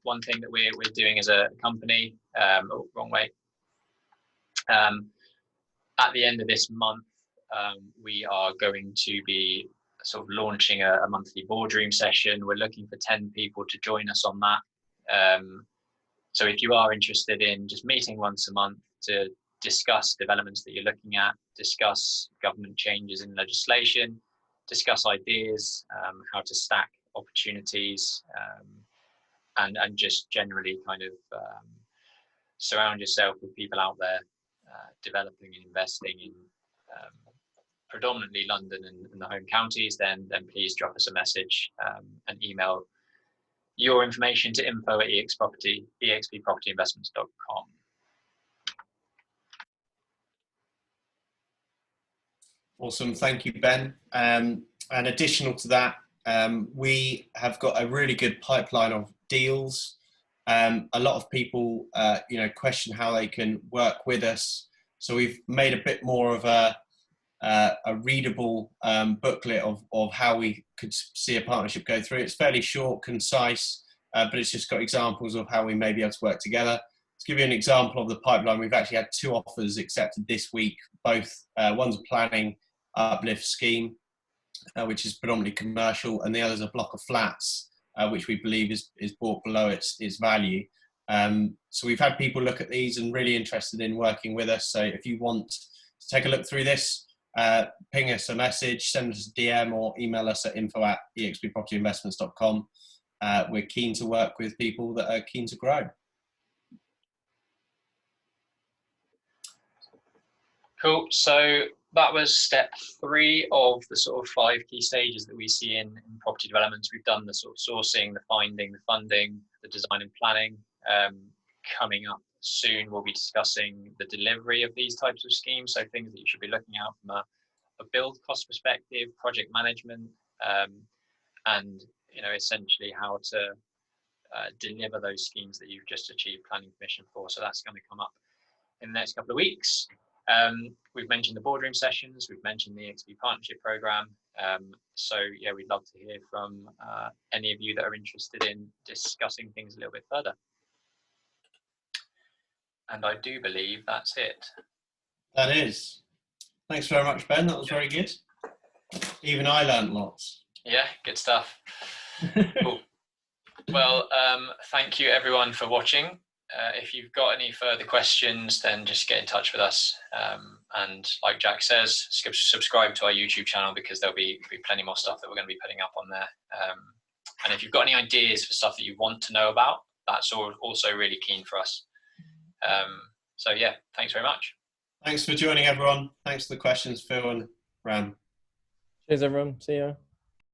One thing that we're doing as a company, at the end of this month, we are going to be sort of launching a monthly boardroom session. We're looking for 10 people to join us on that. So if you are interested in just meeting once a month to discuss developments that you're looking at, discuss government changes in legislation, discuss ideas, how to stack opportunities, and just generally kind of surround yourself with people out there developing and investing in predominantly London and the home counties, then please drop us a message and email your information to info@exppropertyinvestments.com. Awesome, thank you, Ben. And additional to that, we have got a really good pipeline of deals. A lot of people, question how they can work with us. So we've made a bit more of a readable booklet of how we could see a partnership go through. It's fairly short, concise, but it's just got examples of how we may be able to work together. To give you an example of the pipeline, we've actually had 2 offers accepted this week. Both, one's a planning uplift scheme, which is predominantly commercial, and the other's a block of flats, which we believe is bought below its value. So we've had people look at these and really interested in working with us. So if you want to take a look through this, ping us a message, send us a DM, or email us at info@exppropertyinvestments.com. We're keen to work with people that are keen to grow. Cool. So that was step 3 of the sort of 5 key stages that we see in property developments. We've done the sort of sourcing, the finding, the funding, the design and planning. Coming up soon, we'll be discussing the delivery of these types of schemes. So things that you should be looking at from a build cost perspective, project management, and essentially how to deliver those schemes that you've just achieved planning permission for. So that's going to come up in the next couple of weeks. We've mentioned the boardroom sessions, we've mentioned the EXP partnership program. We'd love to hear from any of you that are interested in discussing things a little bit further. And I do believe that's it. That is. Thanks very much, Ben. That was very good. Even I learned lots. Yeah, good stuff. Cool. Well, thank you everyone for watching. If you've got any further questions, then just get in touch with us. And like Jack says, subscribe to our YouTube channel, because there'll be plenty more stuff that we're going to be putting up on there. And if you've got any ideas for stuff that you want to know about, that's also really keen for us. So yeah, thanks very much. Thanks for joining, everyone. Thanks for the questions, Phil and Ram. Cheers, everyone. See you.